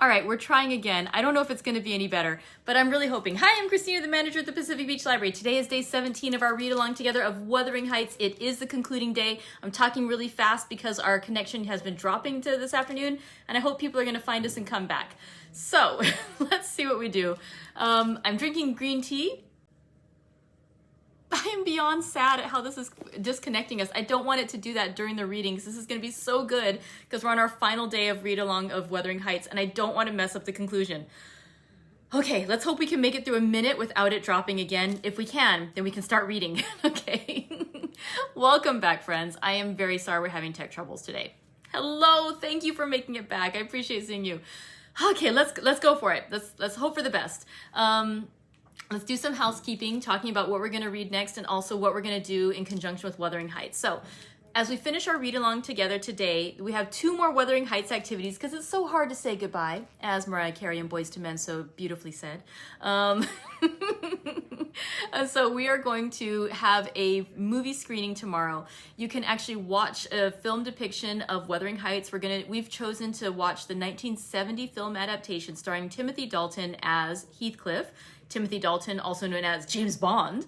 All right, we're trying again. I don't know if it's going to be any better, but I'm really hoping. Hi, I'm Christina, the manager at the Pacific Beach Library. Today is day 17 of our read-along together of Wuthering Heights. It is the concluding day. I'm talking really fast because our connection has been dropping to this afternoon, and I hope people are going to find us and come back. So, let's see what we do. I'm drinking green tea. I am beyond sad at how this is disconnecting us. I don't want it to do that during the readings. This is going to be so good because we're on our final day of read-along of Wuthering Heights, and I don't want to mess up the conclusion. Okay, let's hope we can make it through a minute without it dropping again. If we can, then we can start reading. Okay. Welcome back, friends. I am very sorry we're having tech troubles today. Hello, thank you for making it back. I appreciate seeing you. Okay, let's go for it. Let's hope for the best. Let's do some housekeeping, talking about what we're going to read next and also what we're going to do in conjunction with Wuthering Heights. So, as we finish our read-along together today, we have 2 more Wuthering Heights activities because it's so hard to say goodbye, as Mariah Carey and Boyz II Men so beautifully said. So we are going to have a movie screening tomorrow. You can actually watch a film depiction of Wuthering Heights. We've chosen to watch the 1970 film adaptation starring Timothy Dalton as Heathcliff. Timothy Dalton, also known as James Bond,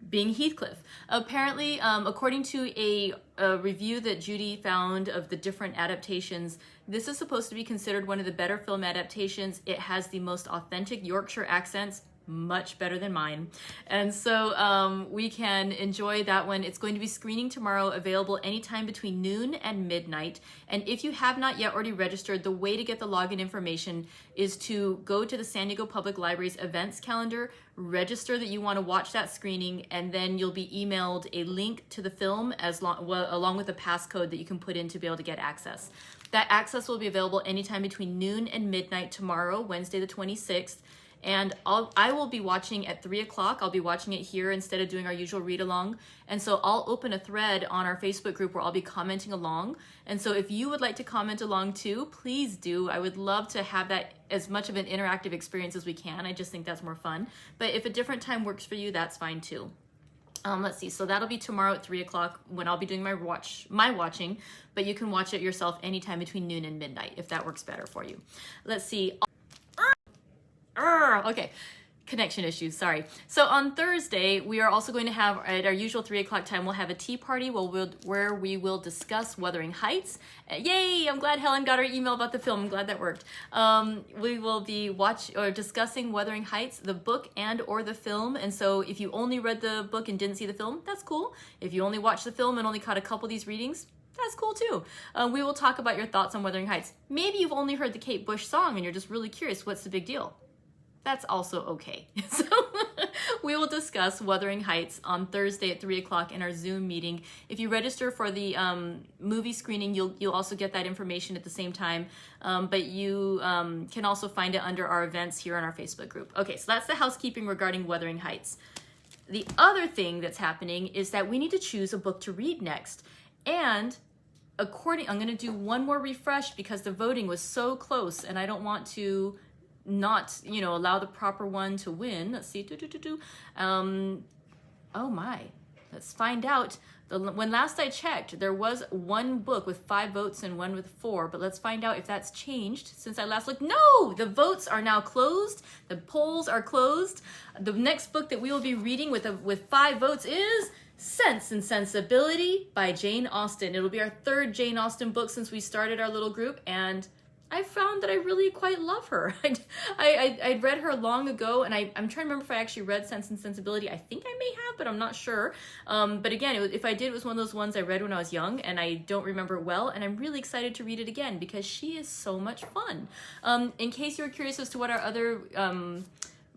being Heathcliff. Apparently, according to a review that Judy found of the different adaptations, this is supposed to be considered one of the better film adaptations. It has the most authentic Yorkshire accents, much better than mine. And so we can enjoy that one. It's going to be screening tomorrow, available anytime between noon and midnight. And if you have not yet already registered, the way to get the login information is to go to the San Diego Public Library's events calendar, register that you want to watch that screening, and then you'll be emailed a link to the film along with a passcode that you can put in to be able to get access. That access will be available anytime between noon and midnight tomorrow, Wednesday the 26th. And I will be watching at 3 o'clock. I'll be watching it here instead of doing our usual read-along. And so I'll open a thread on our Facebook group where I'll be commenting along. And so if you would like to comment along too, please do. I would love to have that as much of an interactive experience as we can. I just think that's more fun. But if a different time works for you, that's fine too. Let's see, so that'll be tomorrow at 3 o'clock when I'll be doing my watching, but you can watch it yourself anytime between noon and midnight if that works better for you. Let's see. Okay, connection issues, sorry. So on Thursday, we are also going to have, at our usual 3 o'clock time, we'll have a tea party where we will discuss Wuthering Heights. Yay, I'm glad Helen got our email about the film. I'm glad that worked. We will be discussing Wuthering Heights, the book and or the film. And so if you only read the book and didn't see the film, that's cool. If you only watched the film and only caught a couple of these readings, that's cool too. We will talk about your thoughts on Wuthering Heights. Maybe you've only heard the Kate Bush song and you're just really curious, what's the big deal? That's also okay. So we will discuss Wuthering Heights on Thursday at 3 o'clock in our Zoom meeting. If you register for the movie screening, you'll also get that information at the same time. But you can also find it under our events here on our Facebook group. Okay, so that's the housekeeping regarding Wuthering Heights. The other thing that's happening is that we need to choose a book to read next. And I'm going to do one more refresh because the voting was so close and I don't want to not, allow the proper one to win. Let's see. Oh my. Let's find out. When last I checked, there was one book with 5 votes and one with 4, but let's find out if that's changed since I last looked. No! The votes are now closed. The polls are closed. The next book that we will be reading with 5 votes is Sense and Sensibility by Jane Austen. It'll be our 3rd Jane Austen book since we started our little group, and I found that I really quite love her. I'd read her long ago, and I'm trying to remember if I actually read Sense and Sensibility. I think I may have, but I'm not sure. But again, if I did, it was one of those ones I read when I was young, and I don't remember it well, and I'm really excited to read it again because she is so much fun. In case you're curious as to what our other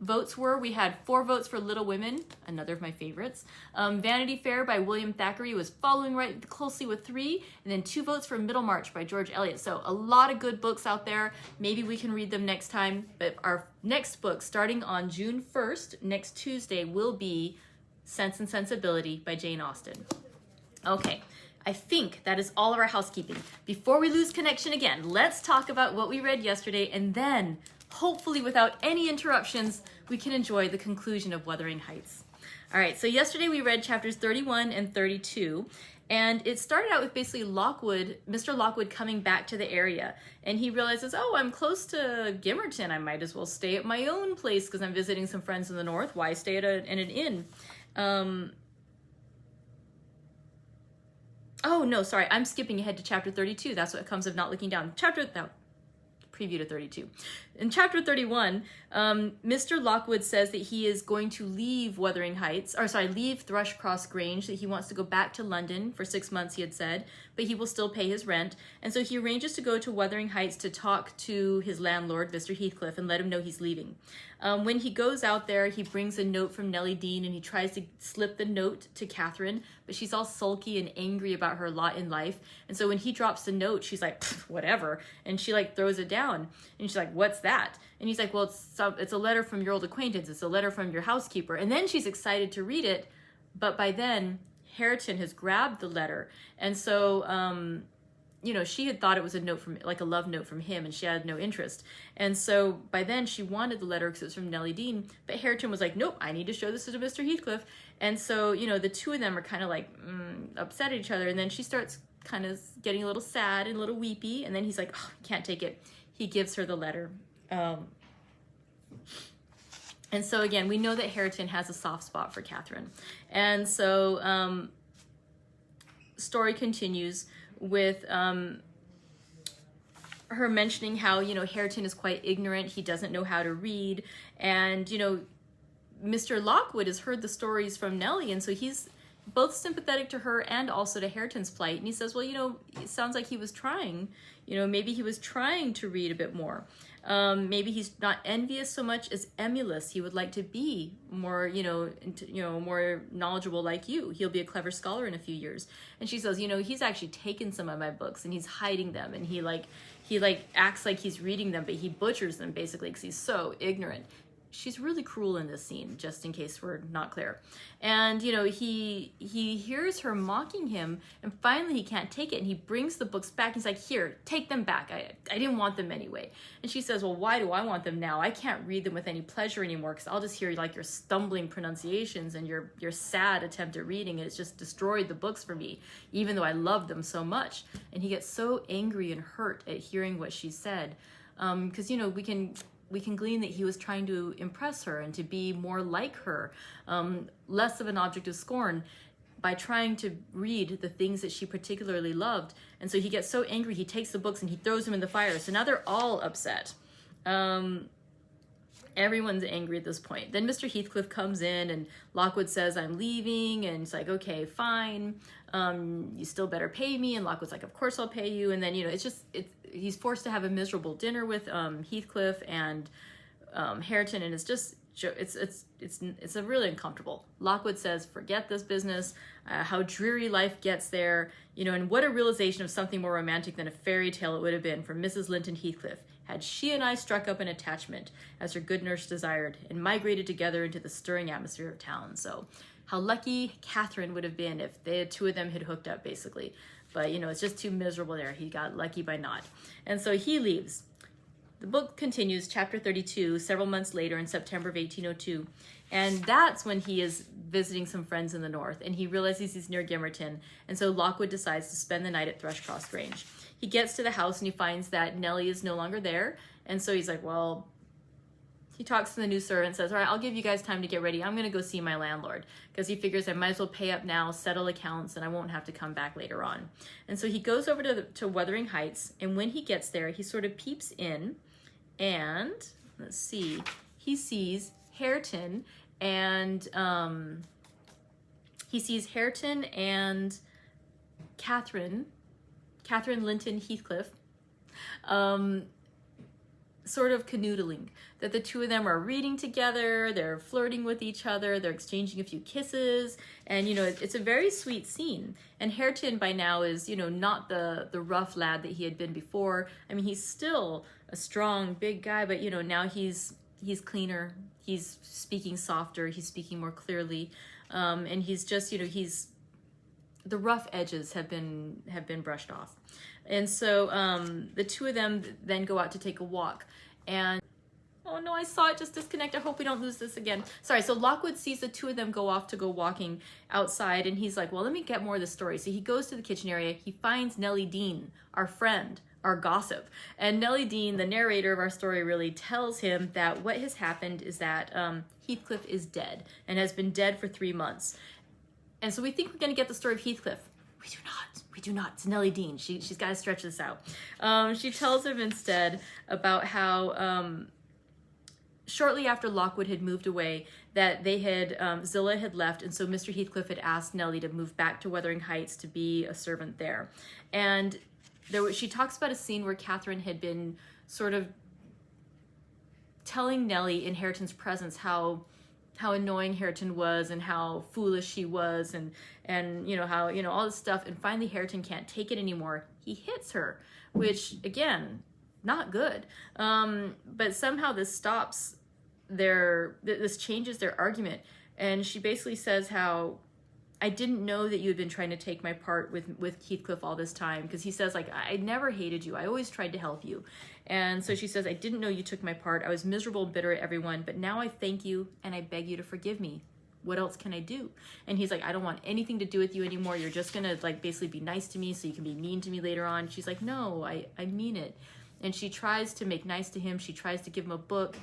votes were, we had 4 votes for Little Women, another of my favorites. Vanity Fair by William Thackeray was following right closely with 3, and then 2 votes for Middlemarch by George Eliot. So a lot of good books out there. Maybe we can read them next time, but our next book, starting on June 1st, next Tuesday, will be Sense and Sensibility by Jane Austen. Okay, I think that is all of our housekeeping. Before we lose connection again, let's talk about what we read yesterday, and then hopefully without any interruptions, we can enjoy the conclusion of Wuthering Heights. All right, so yesterday we read chapters 31 and 32, And it started out with basically Mr. Lockwood coming back to the area. And he realizes, oh, I'm close to Gimmerton. I might as well stay at my own place because I'm visiting some friends in the north. Why stay at an inn? Oh, no, sorry. I'm skipping ahead to chapter 32. That's what comes of not looking down. Preview to 32. In chapter 31, Mr. Lockwood says that he is going to leave leave Thrushcross Grange, that he wants to go back to London for 6 months, he had said, but he will still pay his rent. And so he arranges to go to Wuthering Heights to talk to his landlord, Mr. Heathcliff, and let him know he's leaving. When he goes out there, he brings a note from Nellie Dean, and he tries to slip the note to Catherine, but she's all sulky and angry about her lot in life. And so when he drops the note, she's like, whatever, and she like throws it down. And she's like, what's that? And he's like, well, it's a letter from your old acquaintance. It's a letter from your housekeeper. And then she's excited to read it, but by then Hareton has grabbed the letter. And so, she had thought it was a note from, like a love note from him, and she had no interest. And so by then she wanted the letter because it was from Nellie Dean, but Hareton was like, nope, I need to show this to Mr. Heathcliff. And so, the two of them are kind of like upset at each other. And then she starts kind of getting a little sad and a little weepy. And then he's like, oh, I can't take it. He gives her the letter. And so again, we know that Hareton has a soft spot for Catherine. And so story continues with her mentioning how, Hareton is quite ignorant. He doesn't know how to read. And, Mr. Lockwood has heard the stories from Nellie, and so he's both sympathetic to her and also to Hareton's plight. And he says, well, it sounds like he was trying. Maybe he was trying to read a bit more. Maybe he's not envious so much as emulous. He would like to be more, more knowledgeable like you. He'll be a clever scholar in a few years. And she says, he's actually taken some of my books and he's hiding them. And he acts like he's reading them, but he butchers them basically because he's so ignorant. She's really cruel in this scene, just in case we're not clear. And, he hears her mocking him, and finally he can't take it, and he brings the books back. He's like, here, take them back. I didn't want them anyway. And she says, well, why do I want them now? I can't read them with any pleasure anymore, because I'll just hear, like, your stumbling pronunciations and your sad attempt at reading, and it's just destroyed the books for me, even though I love them so much. And he gets so angry and hurt at hearing what she said, because, we can glean that he was trying to impress her and to be more like her, less of an object of scorn, by trying to read the things that she particularly loved. And so he gets so angry, he takes the books and he throws them in the fire. So now they're all upset. Everyone's angry at this point. Then Mr. Heathcliff comes in and Lockwood says, I'm leaving. And it's like, okay, fine. You still better pay me. And Lockwood's like, of course I'll pay you. And then, he's forced to have a miserable dinner with Heathcliff and Hareton, and it's a really uncomfortable. Lockwood says, forget this business, how dreary life gets there, and what a realization of something more romantic than a fairy tale it would have been for Mrs. Linton Heathcliff had she and I struck up an attachment, as her good nurse desired, and migrated together into the stirring atmosphere of town. So how lucky Catherine would have been if the two of them had hooked up, basically. But, it's just too miserable there. He got lucky by not. And so he leaves. The book continues, chapter 32, several months later in September of 1802. And that's when he is visiting some friends in the north. And he realizes he's near Gimmerton. And so Lockwood decides to spend the night at Thrushcross Grange. He gets to the house and he finds that Nellie is no longer there. And so he's like, well, he talks to the new servant and says, all right, I'll give you guys time to get ready. I'm going to go see my landlord, because he figures I might as well pay up now, settle accounts, and I won't have to come back later on. And so he goes over to Wuthering Heights, and when he gets there, he sort of peeps in, and let's see, he sees Hareton and Catherine Linton Heathcliff, sort of canoodling, that the two of them are reading together, they're flirting with each other, they're exchanging a few kisses, and it's a very sweet scene. And Hareton by now is not the rough lad that he had been before. I mean, he's still a strong big guy, but now he's cleaner, he's speaking softer, he's speaking more clearly, and he's just the rough edges have been brushed off. And so the two of them then go out to take a walk. And Oh no, I saw it just disconnect. I hope we don't lose this again. Sorry, so Lockwood sees the two of them go off to go walking outside, and he's like, well, let me get more of the story. So he goes to the kitchen area. He finds Nellie Dean, our friend, our gossip. And Nellie Dean, the narrator of our story, really tells him that what has happened is that Heathcliff is dead and has been dead for 3 months. And so we think we're going to get the story of Heathcliff. We do not. We do not. It's Nellie Dean. She's got to stretch this out. She tells him instead about how shortly after Lockwood had moved away, that they had, Zillah had left, and so Mr. Heathcliff had asked Nellie to move back to Wuthering Heights to be a servant there. And she talks about a scene where Catherine had been sort of telling Nellie in Hareton's presence how annoying Hareton was and how foolish he was and how all this stuff. And finally Hareton can't take it anymore. He hits her, which again, not good. But somehow this stops this changes their argument. And she basically says how, I didn't know that you had been trying to take my part with Heathcliff all this time. Because he says, like, I never hated you. I always tried to help you. And so she says, I didn't know you took my part. I was miserable and bitter at everyone. But now I thank you and I beg you to forgive me. What else can I do? And he's like, I don't want anything to do with you anymore. You're just going to, like, basically be nice to me so you can be mean to me later on. She's like, no, I mean it. And she tries to make nice to him. She tries to give him a book.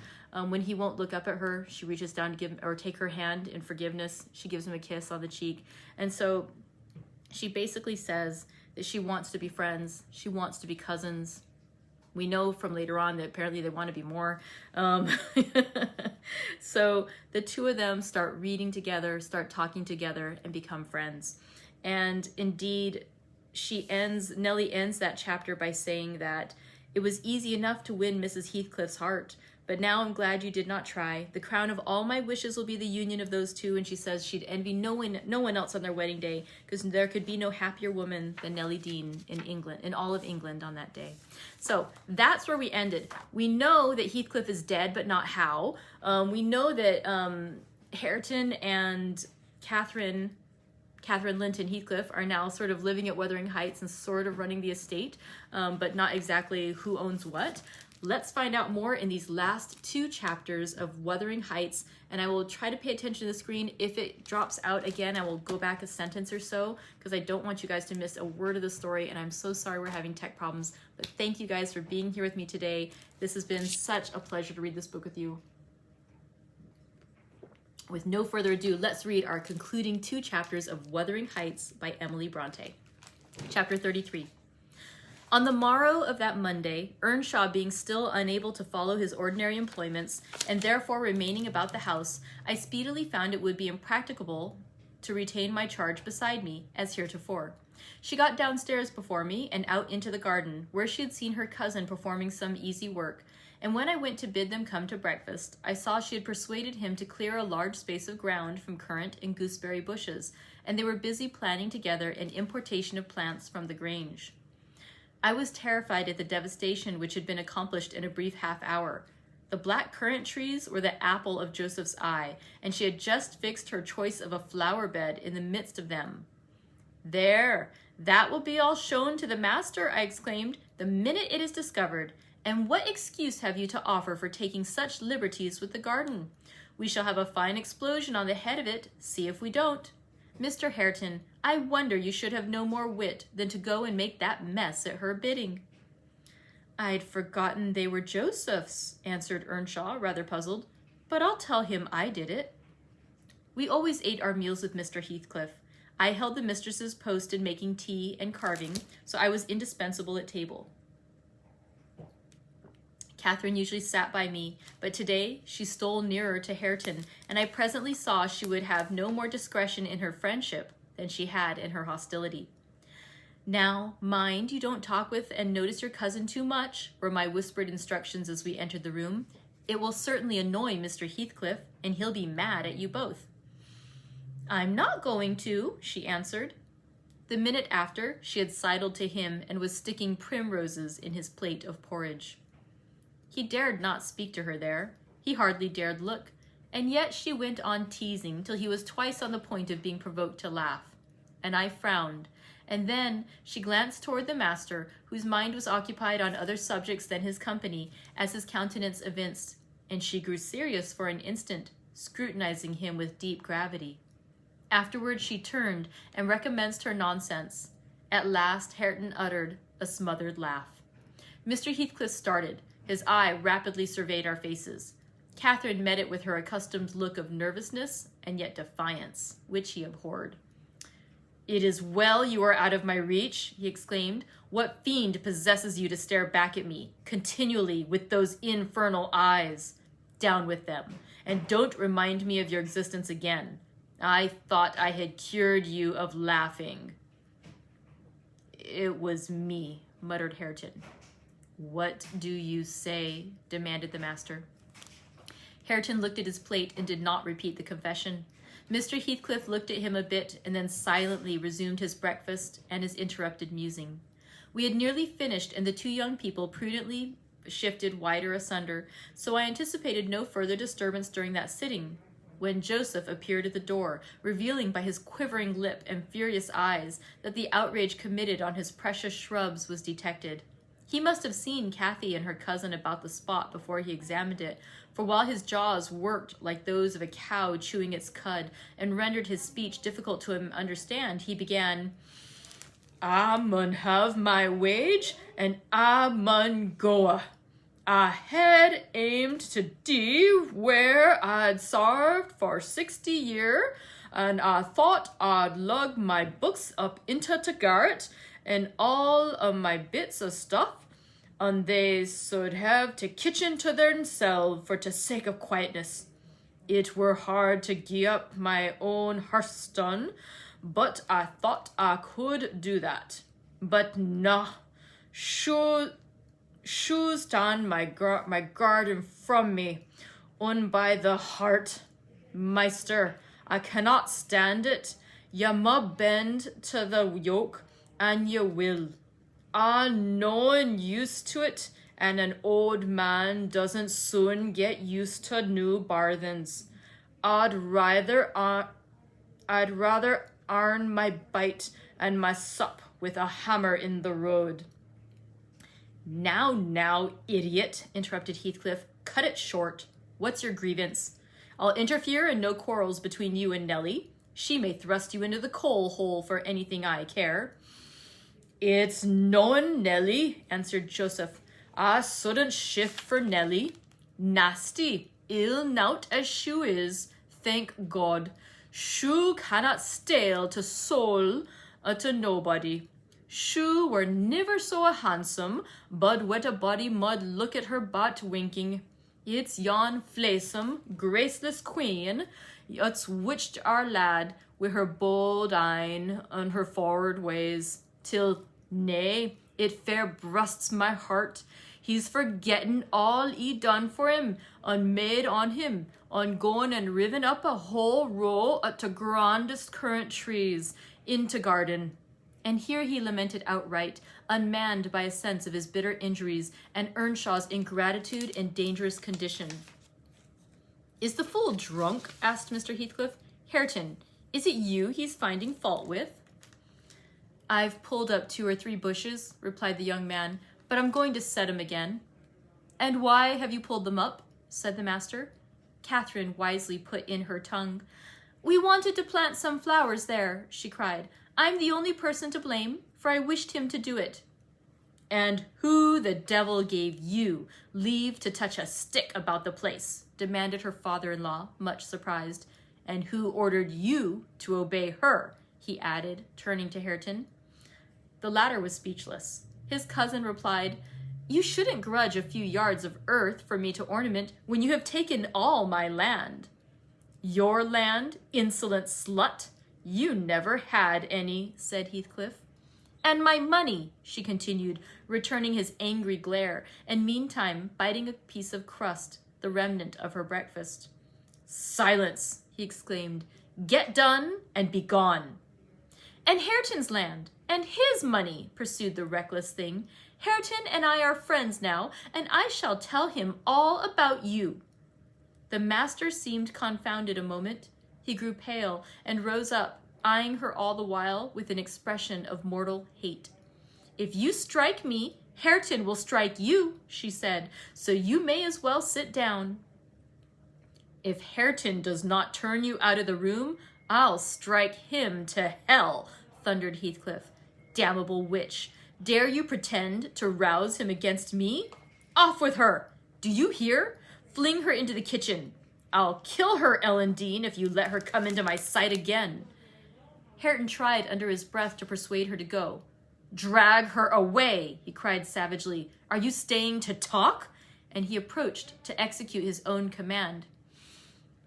When he won't look up at her, she reaches down to give him, or take her hand in forgiveness. She gives him a kiss on the cheek. And so she basically says that she wants to be friends. She wants to be cousins. We know from later on that apparently they want to be more. So the two of them start reading together, start talking together, and become friends. And indeed, Nellie ends that chapter by saying that it was easy enough to win Mrs. Heathcliff's heart, but now I'm glad you did not try. The crown of all my wishes will be the union of those two. And she says she'd envy no one else on their wedding day, because there could be no happier woman than Nellie Dean in all of England on that day. So that's where we ended. We know that Heathcliff is dead, but not how. We know that Hareton and Catherine Linton Heathcliff are now sort of living at Wuthering Heights and sort of running the estate, but not exactly who owns what. Let's find out more in these last 2 chapters of Wuthering Heights, and I will try to pay attention to the screen. If it drops out again, I will go back a sentence or so, because I don't want you guys to miss a word of the story, and I'm so sorry we're having tech problems, but thank you guys for being here with me today. This has been such a pleasure to read this book with you. With no further ado, let's read our concluding 2 chapters of Wuthering Heights by Emily Brontë. Chapter 33. On the morrow of that Monday, Earnshaw being still unable to follow his ordinary employments, and therefore remaining about the house, I speedily found it would be impracticable to retain my charge beside me, as heretofore. She got downstairs before me, and out into the garden, where she had seen her cousin performing some easy work, and when I went to bid them come to breakfast, I saw she had persuaded him to clear a large space of ground from currant and gooseberry bushes, and they were busy planning together an importation of plants from the Grange. I was terrified at the devastation which had been accomplished in a brief half hour. The black currant trees were the apple of Joseph's eye, and she had just fixed her choice of a flower bed in the midst of them. There, that will be all shown to the master, I exclaimed, the minute it is discovered. And what excuse have you to offer for taking such liberties with the garden? We shall have a fine explosion on the head of it, see if we don't. Mr. Hareton, I wonder you should have no more wit than to go and make that mess at her bidding. I'd forgotten they were Joseph's, answered Earnshaw, rather puzzled, but I'll tell him I did it. We always ate our meals with Mr. Heathcliff. I held the mistress's post in making tea and carving, so I was indispensable at table. Catherine usually sat by me, but today she stole nearer to Hareton, and I presently saw she would have no more discretion in her friendship than she had in her hostility. Now, mind you don't talk with and notice your cousin too much, were my whispered instructions as we entered the room. It will certainly annoy Mr. Heathcliff, and he'll be mad at you both. I'm not going to, she answered. The minute after, she had sidled to him and was sticking primroses in his plate of porridge. He dared not speak to her there. He hardly dared look, and yet she went on teasing till he was twice on the point of being provoked to laugh. And I frowned, and then she glanced toward the master, whose mind was occupied on other subjects than his company, as his countenance evinced. and she grew serious for an instant, scrutinizing him with deep gravity. Afterward she turned and recommenced her nonsense. At last Hareton uttered a smothered laugh. Mr. Heathcliff started. His eye rapidly surveyed our faces. Catherine met it with her accustomed look of nervousness and yet defiance, which he abhorred. "It is well you are out of my reach," he exclaimed. "What fiend possesses you to stare back at me continually with those infernal eyes? Down with them, and don't remind me of your existence again. I thought I had cured you of laughing." "It was me," muttered Hareton. "What do you say?" demanded the master. Hareton looked at his plate and did not repeat the confession. Mr. Heathcliff looked at him a bit and then silently resumed his breakfast and his interrupted musing. We had nearly finished, and the two young people prudently shifted wider asunder, so I anticipated no further disturbance during that sitting, when Joseph appeared at the door, revealing by his quivering lip and furious eyes that the outrage committed on his precious shrubs was detected. He must have seen Cathy and her cousin about the spot before he examined it, for while his jaws worked like those of a cow chewing its cud and rendered his speech difficult to understand, he began, "I mun have my wage, and I mun goa. I had aimed to dee where I'd sarved for 60 year, and I thought I'd lug my books up into t' garret, and all of my bits of stuff, and they should have t' kitchen to theirselves for t' sake of quietness. It were hard to gie up my own hearthstone, but I thought I could do that. But nah, shoes down my garden from me, by the heart. Meister, I cannot stand it. Ye mu bend to the yoke, and ye will. I'm noan used to it, and an old man doesn't soon get used to new bargains. I'd rather earn my bite and my sup with a hammer in the road." Now, idiot," interrupted Heathcliff. "Cut it short. What's your grievance? I'll interfere and no quarrels between you and Nellie. She may thrust you into the coal hole for anything I care." "It's noan Nellie," answered Joseph. "I shouldn't shift for Nellie. Nasty, ill nowt as shoo is, thank God. Shoo cannot stale to soul to nobody. Shoo were niver so handsome, but what a body mud look at her butt winking. It's yon flaysome, graceless queen, it's witched our lad wi' her bold eyne and her forward ways, till, nay, it fair brusts my heart. He's forgetting all he done for him, and made on him, on going and riven up a whole row at t' grandest currant trees into garden." And here he lamented outright, unmanned by a sense of his bitter injuries and Earnshaw's ingratitude and dangerous condition. "Is the fool drunk?" asked Mr. Heathcliff. "Hareton, is it you he's finding fault with?" "I've pulled up 2 or 3 bushes," replied the young man, "but I'm going to set 'em again." "And why have you pulled them up?" said the master. Catherine wisely put in her tongue. "We wanted to plant some flowers there," she cried. "I'm the only person to blame, for I wished him to do it." "And who the devil gave you leave to touch a stick about the place?" demanded her father-in-law, much surprised. "And who ordered you to obey her?" he added, turning to Hareton. The latter was speechless. His cousin replied, "You shouldn't grudge a few yards of earth for me to ornament when you have taken all my land." "Your land, insolent slut? You never had any," said Heathcliff. "And my money," she continued, returning his angry glare, and meantime biting a piece of crust, the remnant of her breakfast. "Silence," he exclaimed. "Get done and be gone." "And Hareton's land, and his money," pursued the reckless thing. "Hareton and I are friends now, and I shall tell him all about you." The master seemed confounded a moment. He grew pale and rose up, eyeing her all the while with an expression of mortal hate. "If you strike me, Hareton will strike you," she said, "so you may as well sit down." If Hareton does not turn you out of the room, I'll strike him to hell, thundered Heathcliff. Damnable witch! Dare you pretend to rouse him against me? Off with her! Do you hear? Fling her into the kitchen. I'll kill her, Ellen Dean, if you let her come into my sight again. Hareton tried under his breath to persuade her to go. Drag her away, he cried savagely. Are you staying to talk? And he approached to execute his own command.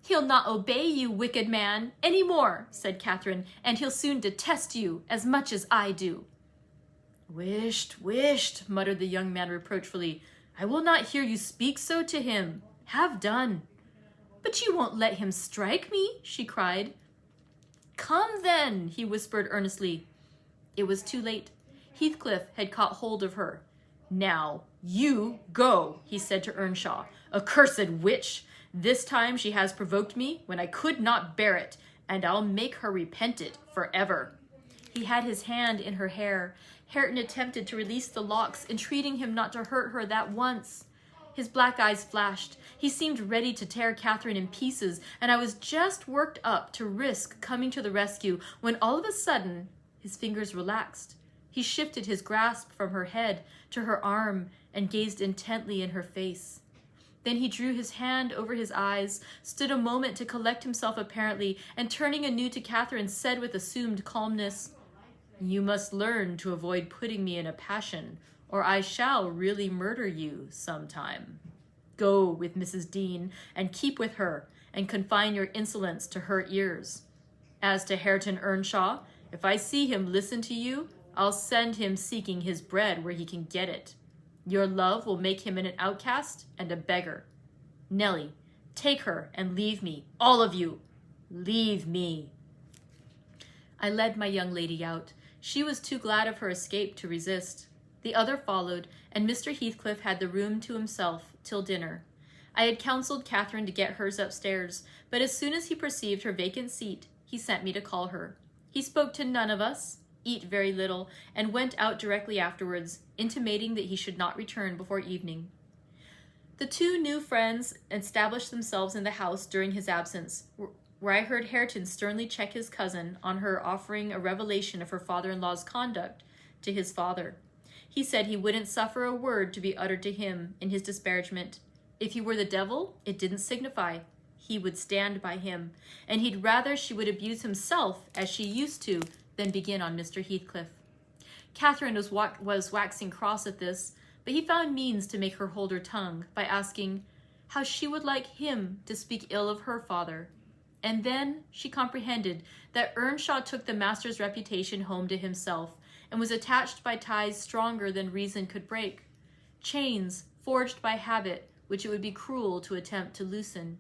He'll not obey you, wicked man, any more, said Catherine, and he'll soon detest you as much as I do. Wisht, muttered the young man reproachfully. I will not hear you speak so to him. Have done. But you won't let him strike me, she cried. Come then, he whispered earnestly. It was too late. Heathcliff had caught hold of her. Now, you go, he said to Earnshaw. Accursed witch! This time she has provoked me when I could not bear it, and I'll make her repent it forever. He had his hand in her hair. Hareton attempted to release the locks, entreating him not to hurt her that once. His black eyes flashed. He seemed ready to tear Catherine in pieces, and I was just worked up to risk coming to the rescue when all of a sudden his fingers relaxed. He shifted his grasp from her head to her arm and gazed intently in her face. Then he drew his hand over his eyes, stood a moment to collect himself apparently, and turning anew to Catherine, said with assumed calmness, You must learn to avoid putting me in a passion, or I shall really murder you sometime. Go with Mrs. Dean, and keep with her, and confine your insolence to her ears. As to Hareton Earnshaw, if I see him listen to you, I'll send him seeking his bread where he can get it. Your love will make him an outcast and a beggar. Nellie, take her and leave me, all of you. Leave me. I led my young lady out. She was too glad of her escape to resist. The other followed, and Mr. Heathcliff had the room to himself till dinner. I had counseled Catherine to get hers upstairs, but as soon as he perceived her vacant seat, he sent me to call her. He spoke to none of us, eat very little, and went out directly afterwards, intimating that he should not return before evening. The two new friends established themselves in the house during his absence, where I heard Hareton sternly check his cousin on her offering a revelation of her father-in-law's conduct to his father. He said he wouldn't suffer a word to be uttered to him in his disparagement. If he were the devil, it didn't signify. He would stand by him, and he'd rather she would abuse himself, as she used to, than begin on Mr. Heathcliff. Catherine was waxing cross at this, but he found means to make her hold her tongue by asking how she would like him to speak ill of her father. And then she comprehended that Earnshaw took the master's reputation home to himself and was attached by ties stronger than reason could break, chains forged by habit which it would be cruel to attempt to loosen.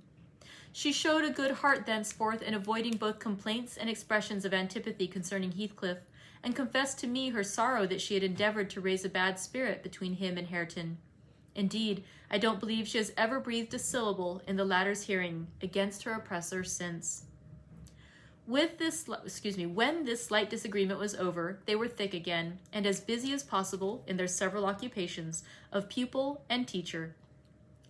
She showed a good heart thenceforth in avoiding both complaints and expressions of antipathy concerning Heathcliff, and confessed to me her sorrow that she had endeavored to raise a bad spirit between him and Hareton. Indeed, I don't believe she has ever breathed a syllable in the latter's hearing against her oppressor since. When this slight disagreement was over, they were thick again, and as busy as possible in their several occupations of pupil and teacher.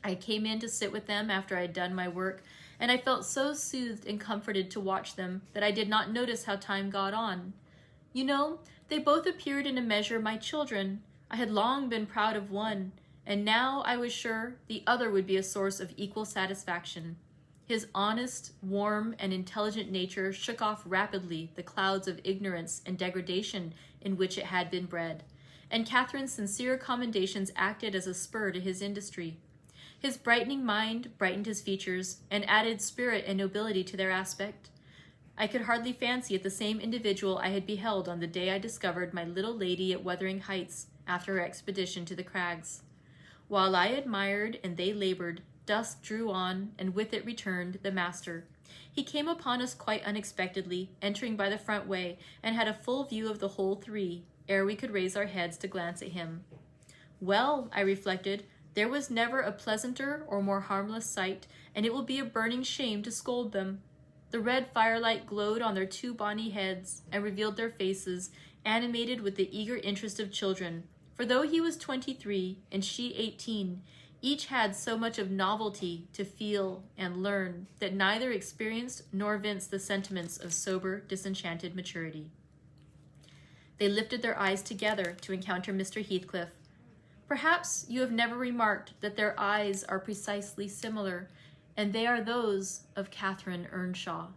I came in to sit with them after I had done my work, and I felt so soothed and comforted to watch them that I did not notice how time got on. You know, they both appeared in a measure my children. I had long been proud of one, and now I was sure the other would be a source of equal satisfaction. His honest, warm, and intelligent nature shook off rapidly the clouds of ignorance and degradation in which it had been bred, and Catherine's sincere commendations acted as a spur to his industry. His brightening mind brightened his features, and added spirit and nobility to their aspect. I could hardly fancy it the same individual I had beheld on the day I discovered my little lady at Wuthering Heights after her expedition to the crags. While I admired and they labored, dusk drew on, and with it returned the master. He came upon us quite unexpectedly, entering by the front way, and had a full view of the whole three, ere we could raise our heads to glance at him. Well, I reflected, there was never a pleasanter or more harmless sight, and it will be a burning shame to scold them. The red firelight glowed on their two bonny heads, and revealed their faces, animated with the eager interest of children, for though he was 23 and she 18, Each had so much of novelty to feel and learn that neither experienced nor evinced the sentiments of sober, disenchanted maturity. They lifted their eyes together to encounter Mr. Heathcliff. Perhaps you have never remarked that their eyes are precisely similar, and they are those of Catherine Earnshaw.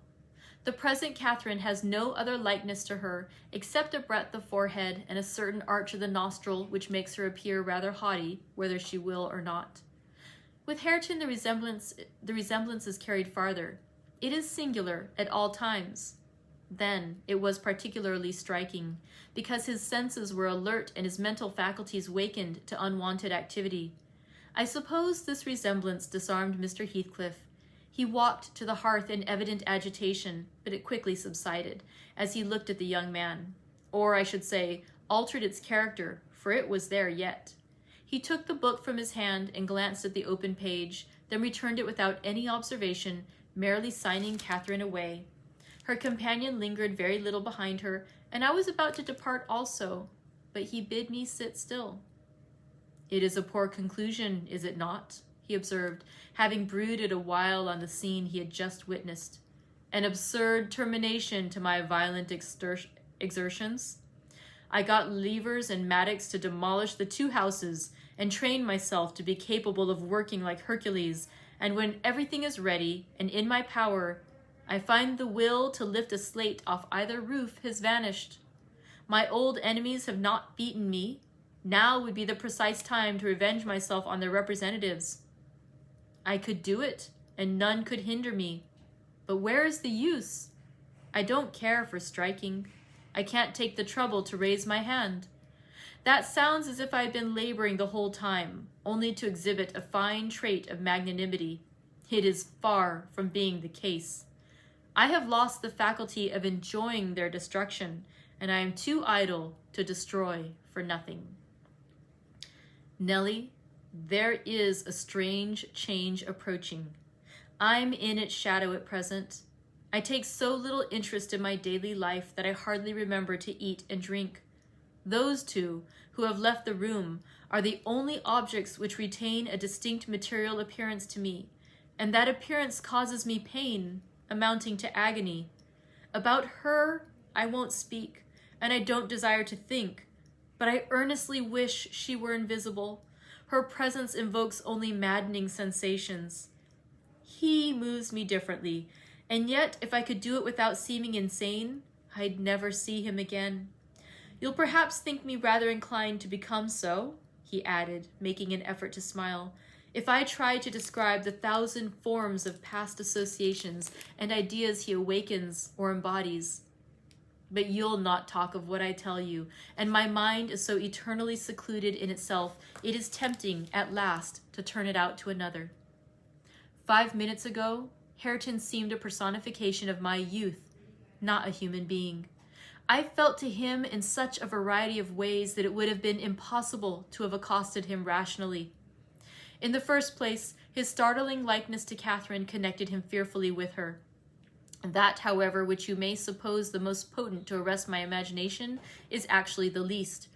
The present Catherine has no other likeness to her except a breadth of forehead and a certain arch of the nostril which makes her appear rather haughty, whether she will or not. With Hareton the resemblance is carried farther. It is singular at all times. Then it was particularly striking, because his senses were alert and his mental faculties wakened to unwonted activity. I suppose this resemblance disarmed Mr. Heathcliff. He walked to the hearth in evident agitation, but it quickly subsided as he looked at the young man. Or, I should say, altered its character, for it was there yet. He took the book from his hand and glanced at the open page, then returned it without any observation, merely signing Catherine away. Her companion lingered very little behind her, and I was about to depart also, but he bid me sit still. "It is a poor conclusion, is it not?" he observed, having brooded a while on the scene he had just witnessed. "An absurd termination to my violent exertions? I got levers and mattocks to demolish the 2 houses, and train myself to be capable of working like Hercules, and when everything is ready and in my power, I find the will to lift a slate off either roof has vanished. My old enemies have not beaten me. Now would be the precise time to revenge myself on their representatives. I could do it, and none could hinder me. But where is the use? I don't care for striking. I can't take the trouble to raise my hand. That sounds as if I had been laboring the whole time, only to exhibit a fine trait of magnanimity. It is far from being the case. I have lost the faculty of enjoying their destruction, and I am too idle to destroy for nothing. Nellie, there is a strange change approaching. I'm in its shadow at present. I take so little interest in my daily life that I hardly remember to eat and drink. Those 2 who have left the room are the only objects which retain a distinct material appearance to me, and that appearance causes me pain, amounting to agony. About her I won't speak, and I don't desire to think, but I earnestly wish she were invisible. Her presence invokes only maddening sensations. He moves me differently, and yet if I could do it without seeming insane, I'd never see him again. You'll perhaps think me rather inclined to become so, he added, making an effort to smile, if I tried to describe the 1,000 forms of past associations and ideas he awakens or embodies. But you'll not talk of what I tell you, and my mind is so eternally secluded in itself, it is tempting, at last, to turn it out to another. 5 minutes ago, Hareton seemed a personification of my youth, not a human being. I felt to him in such a variety of ways that it would have been impossible to have accosted him rationally. In the first place, his startling likeness to Catherine connected him fearfully with her. That, however, which you may suppose the most potent to arrest my imagination is actually the least.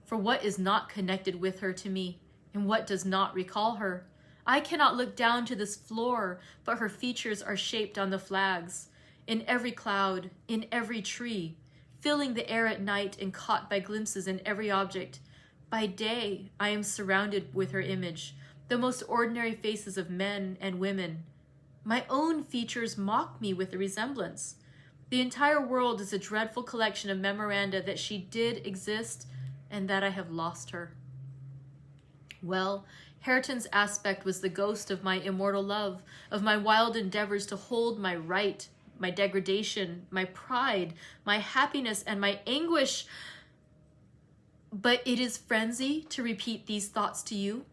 For what is not connected with her to me, and what does not recall her? I cannot look down to this floor, but her features are shaped on the flags, in every cloud, in every tree, filling the air at night and caught by glimpses in every object. By day, I am surrounded with her image, the most ordinary faces of men and women. My own features mock me with the resemblance. The entire world is a dreadful collection of memoranda that she did exist and that I have lost her. Well, Hareton's aspect was the ghost of my immortal love, of my wild endeavors to hold my right, my degradation, my pride, my happiness, and my anguish. But it is frenzy to repeat these thoughts to you.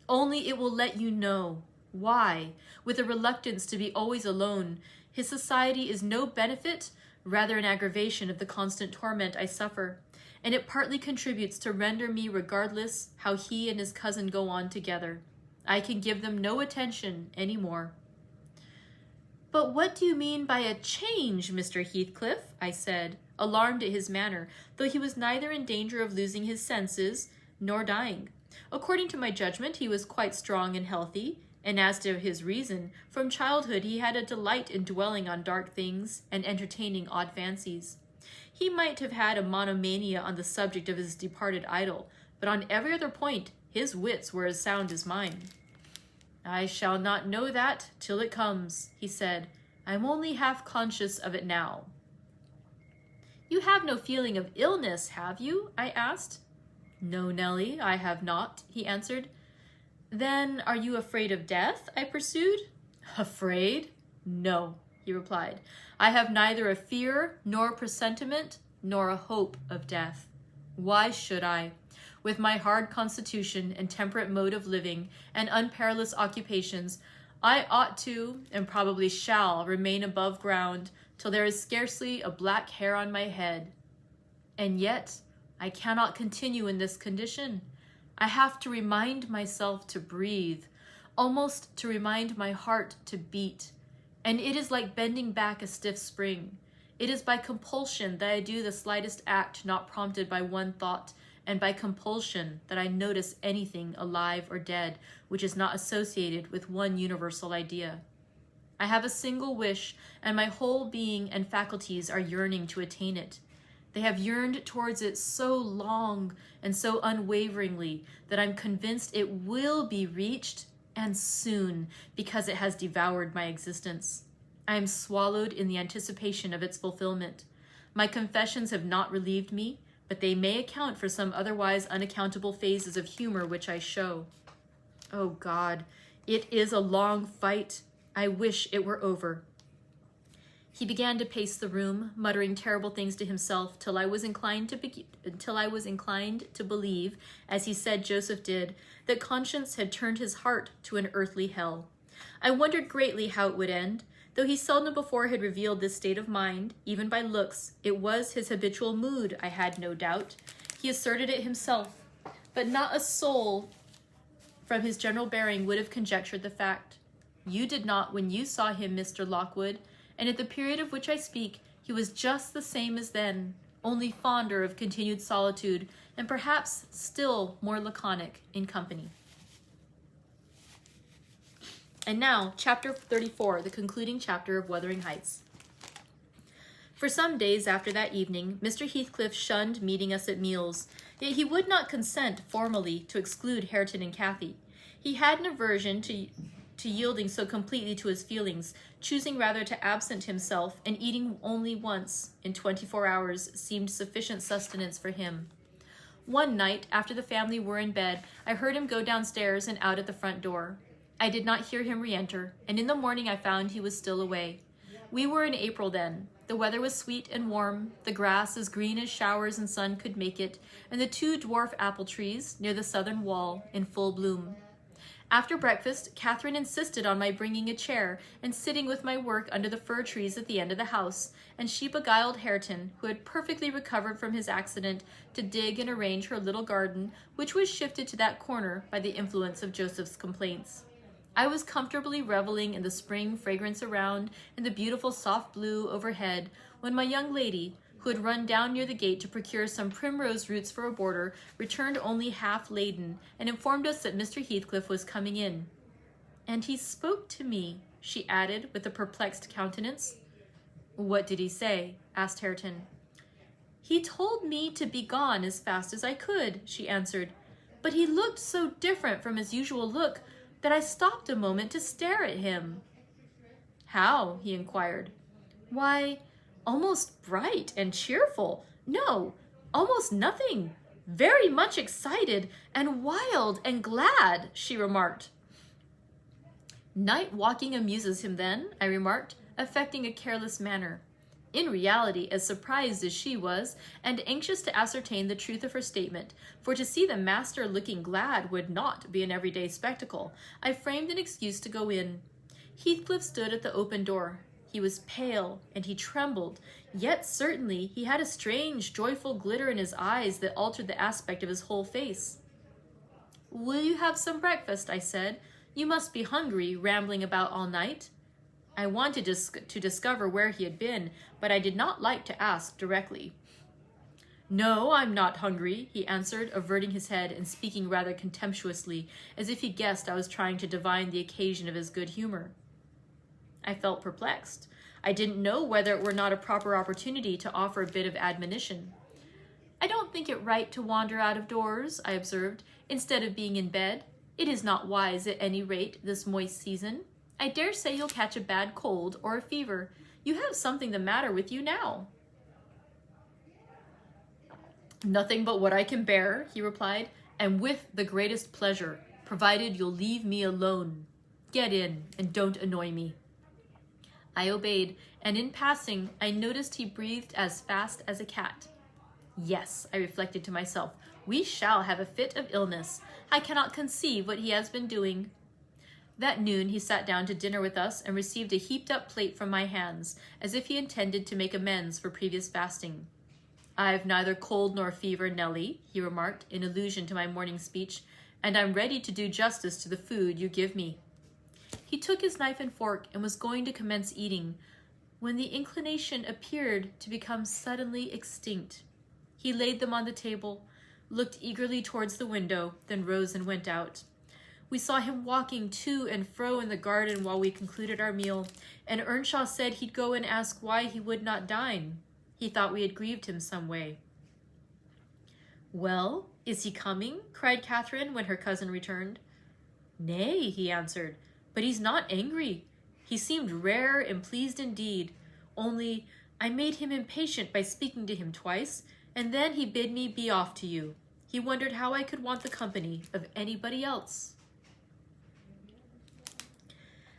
Only it will let you know why, with a reluctance to be always alone, his society is no benefit, rather an aggravation of the constant torment I suffer, and it partly contributes to render me regardless how he and his cousin go on together. I can give them no attention any more. But what do you mean by a change, Mr. Heathcliff? I said, alarmed at his manner, though he was neither in danger of losing his senses nor dying. According to my judgment, he was quite strong and healthy, and as to his reason, from childhood he had a delight in dwelling on dark things and entertaining odd fancies. He might have had a monomania on the subject of his departed idol, but on every other point his wits were as sound as mine. I shall not know that till it comes, he said. I'm only half conscious of it now. You have no feeling of illness, have you? I asked. No, Nellie, I have not, he answered. Then are you afraid of death? I pursued. Afraid? No, he replied. I have neither a fear, nor a presentiment, nor a hope of death. Why should I? With my hard constitution and temperate mode of living and unperilous occupations, I ought to, and probably shall, remain above ground till there is scarcely a black hair on my head. And yet I cannot continue in this condition. I have to remind myself to breathe, almost to remind my heart to beat. And it is like bending back a stiff spring. It is by compulsion that I do the slightest act not prompted by one thought, and by compulsion that I notice anything alive or dead which is not associated with one universal idea. I have a single wish, and my whole being and faculties are yearning to attain it. They have yearned towards it so long and so unwaveringly that I'm convinced it will be reached, and soon, because it has devoured my existence. I am swallowed in the anticipation of its fulfillment. My confessions have not relieved me, but they may account for some otherwise unaccountable phases of humor which I show. Oh God, it is a long fight. I wish it were over. He began to pace the room, muttering terrible things to himself, till I was inclined to believe, as he said Joseph did, that conscience had turned his heart to an earthly hell. I wondered greatly how it would end. Though he seldom before had revealed this state of mind, even by looks, it was his habitual mood, I had no doubt. He asserted it himself, but not a soul from his general bearing would have conjectured the fact. You did not when you saw him, Mr. Lockwood, and at the period of which I speak, he was just the same as then, only fonder of continued solitude, and perhaps still more laconic in company. And now, chapter 34, the concluding chapter of Wuthering Heights. For some days after that evening, Mr. Heathcliff shunned meeting us at meals, yet he would not consent formally to exclude Hareton and Cathy. He had an aversion to yielding so completely to his feelings, choosing rather to absent himself, and eating only once in 24 hours seemed sufficient sustenance for him. One night, after the family were in bed, I heard him go downstairs and out at the front door. I did not hear him re-enter, and in the morning I found he was still away. We were in April then. The weather was sweet and warm, the grass as green as showers and sun could make it, and the 2 dwarf apple trees near the southern wall in full bloom. After breakfast, Catherine insisted on my bringing a chair and sitting with my work under the fir trees at the end of the house, and she beguiled Hareton, who had perfectly recovered from his accident, to dig and arrange her little garden, which was shifted to that corner by the influence of Joseph's complaints. I was comfortably reveling in the spring fragrance around and the beautiful soft blue overhead when my young lady, who had run down near the gate to procure some primrose roots for a border, returned only half laden and informed us that Mr. Heathcliff was coming in. And he spoke to me, she added with a perplexed countenance. What did he say? Asked Hareton. He told me to be gone as fast as I could, she answered, but he looked so different from his usual look that I stopped a moment to stare at him. How? He inquired. Why, almost bright and cheerful. No, almost nothing. Very much excited and wild and glad, she remarked. Night walking amuses him then, I remarked, affecting a careless manner. In reality, as surprised as she was, and anxious to ascertain the truth of her statement, for to see the master looking glad would not be an everyday spectacle, I framed an excuse to go in. Heathcliff stood at the open door. He was pale, and he trembled, yet certainly he had a strange, joyful glitter in his eyes that altered the aspect of his whole face. Will you have some breakfast? I said. You must be hungry, rambling about all night. I wanted to discover where he had been, but I did not like to ask directly. No, I'm not hungry, he answered, averting his head and speaking rather contemptuously, as if he guessed I was trying to divine the occasion of his good humor. I felt perplexed. I didn't know whether it were not a proper opportunity to offer a bit of admonition. I don't think it right to wander out of doors, I observed, instead of being in bed. It is not wise, at any rate, this moist season. I dare say you'll catch a bad cold or a fever. You have something the matter with you now. Nothing but what I can bear, he replied, and with the greatest pleasure, provided you'll leave me alone. Get in, and don't annoy me. I obeyed, and in passing, I noticed he breathed as fast as a cat. Yes, I reflected to myself, we shall have a fit of illness. I cannot conceive what he has been doing. That noon he sat down to dinner with us and received a heaped-up plate from my hands, as if he intended to make amends for previous fasting. I've neither cold nor fever, Nellie, he remarked, in allusion to my morning speech, and I'm ready to do justice to the food you give me. He took his knife and fork and was going to commence eating, when the inclination appeared to become suddenly extinct. He laid them on the table, looked eagerly towards the window, then rose and went out. We saw him walking to and fro in the garden while we concluded our meal, and Earnshaw said he'd go and ask why he would not dine. He thought we had grieved him some way. Well, is he coming? Cried Catherine when her cousin returned. Nay, he answered, but he's not angry. He seemed rare and pleased indeed, only I made him impatient by speaking to him twice, and then he bid me be off to you. He wondered how I could want the company of anybody else.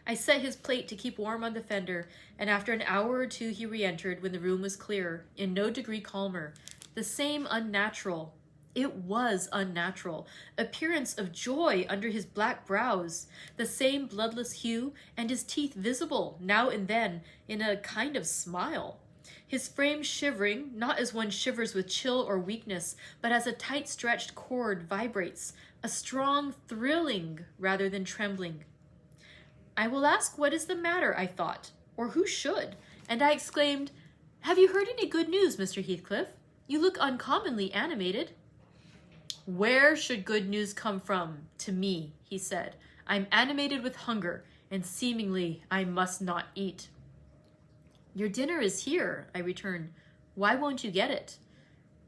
I set his plate to keep warm on the fender, and after an hour or two he re-entered when the room was clearer, in no degree calmer. The same unnatural, it was unnatural, appearance of joy under his black brows, the same bloodless hue, and his teeth visible, now and then, in a kind of smile. His frame shivering, not as one shivers with chill or weakness, but as a tight-stretched cord vibrates, a strong thrilling rather than trembling. I will ask what is the matter, I thought, or who should, and I exclaimed, Have you heard any good news, Mr. Heathcliff? You look uncommonly animated. Where should good news come from? To me, he said. I'm animated with hunger, and seemingly I must not eat. Your dinner is here, I returned. Why won't you get it?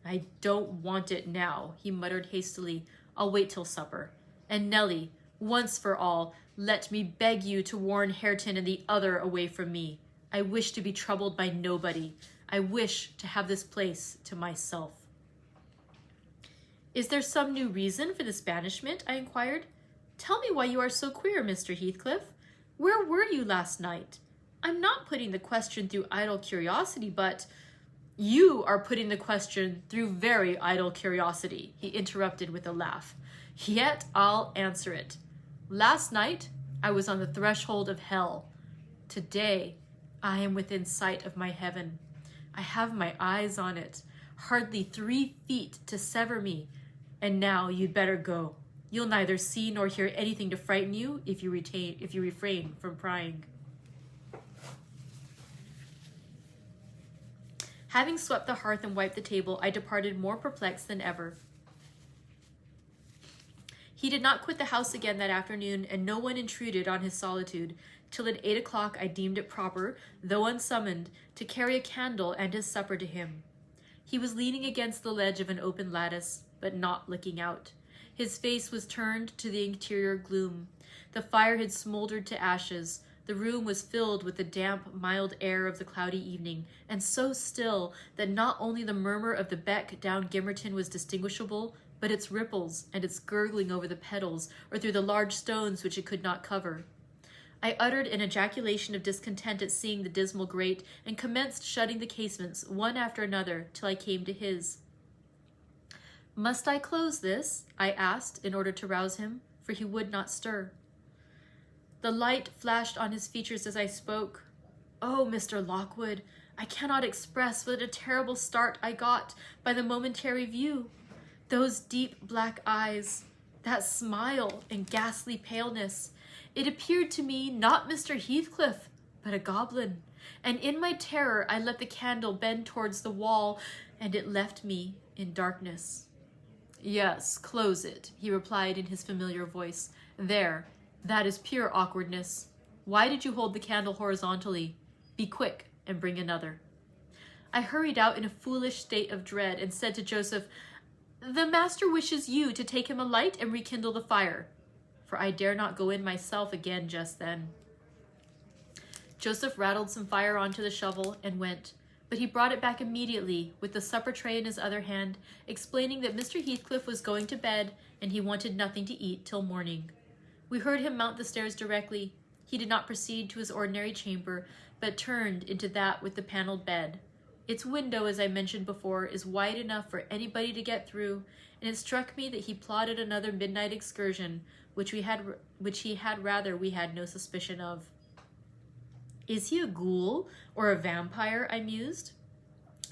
I don't want it now, he muttered hastily. I'll wait till supper. And Nellie, once for all, let me beg you to warn Hareton and the other away from me. I wish to be troubled by nobody. I wish to have this place to myself. Is there some new reason for this banishment? I inquired. Tell me why you are so queer, Mr. Heathcliff. Where were you last night? I'm not putting the question through idle curiosity, but you are putting the question through very idle curiosity, he interrupted with a laugh. Yet I'll answer it. Last night, I was on the threshold of hell. Today, I am within sight of my heaven. I have my eyes on it, hardly 3 feet to sever me. And now you'd better go. You'll neither see nor hear anything to frighten you if you refrain from prying. Having swept the hearth and wiped the table, I departed more perplexed than ever. He did not quit the house again that afternoon, and no one intruded on his solitude, till at 8 o'clock I deemed it proper, though unsummoned, to carry a candle and his supper to him. He was leaning against the ledge of an open lattice, but not looking out. His face was turned to the interior gloom. The fire had smoldered to ashes. The room was filled with the damp, mild air of the cloudy evening, and so still that not only the murmur of the beck down Gimmerton was distinguishable, but its ripples and its gurgling over the petals or through the large stones which it could not cover. I uttered an ejaculation of discontent at seeing the dismal grate, and commenced shutting the casements one after another till I came to his. Must I close this? I asked, in order to rouse him, for he would not stir. The light flashed on his features as I spoke. Oh, Mr. Lockwood, I cannot express what a terrible start I got by the momentary view. Those deep black eyes, that smile and ghastly paleness. It appeared to me not Mr. Heathcliff, but a goblin, and in my terror I let the candle bend towards the wall, and it left me in darkness. Yes, close it, he replied in his familiar voice. There, that is pure awkwardness. Why did you hold the candle horizontally? Be quick and bring another. I hurried out in a foolish state of dread and said to Joseph, The master wishes you to take him a light and rekindle the fire, for I dare not go in myself again just then. Joseph rattled some fire onto the shovel and went, but he brought it back immediately with the supper tray in his other hand, explaining that Mr. Heathcliff was going to bed and he wanted nothing to eat till morning. We heard him mount the stairs directly. He did not proceed to his ordinary chamber, but turned into that with the paneled bed. Its window, as I mentioned before, is wide enough for anybody to get through, and it struck me that he plotted another midnight excursion, which he had rather we had no suspicion of. Is he a ghoul or a vampire? I mused.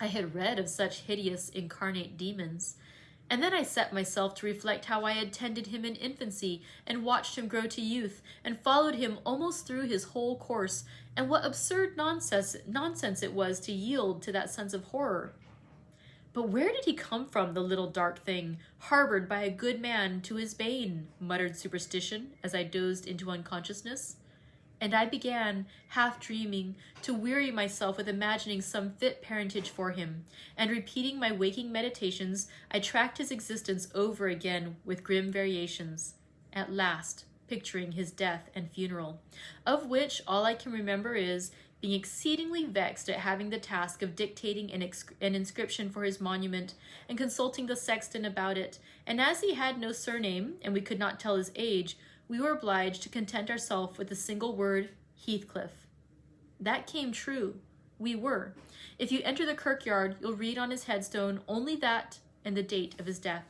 I had read of such hideous incarnate demons. And then I set myself to reflect how I had tended him in infancy and watched him grow to youth and followed him almost through his whole course, and what absurd nonsense it was to yield to that sense of horror. But where did he come from, the little dark thing, harbored by a good man to his bane, muttered superstition as I dozed into unconsciousness. And I began, half dreaming, to weary myself with imagining some fit parentage for him, and repeating my waking meditations, I tracked his existence over again with grim variations, at last picturing his death and funeral, of which all I can remember is being exceedingly vexed at having the task of dictating an inscription for his monument and consulting the sexton about it, and as he had no surname and we could not tell his age, we were obliged to content ourselves with the single word, Heathcliff. That came true. We were. If you enter the kirkyard, you'll read on his headstone only that and the date of his death.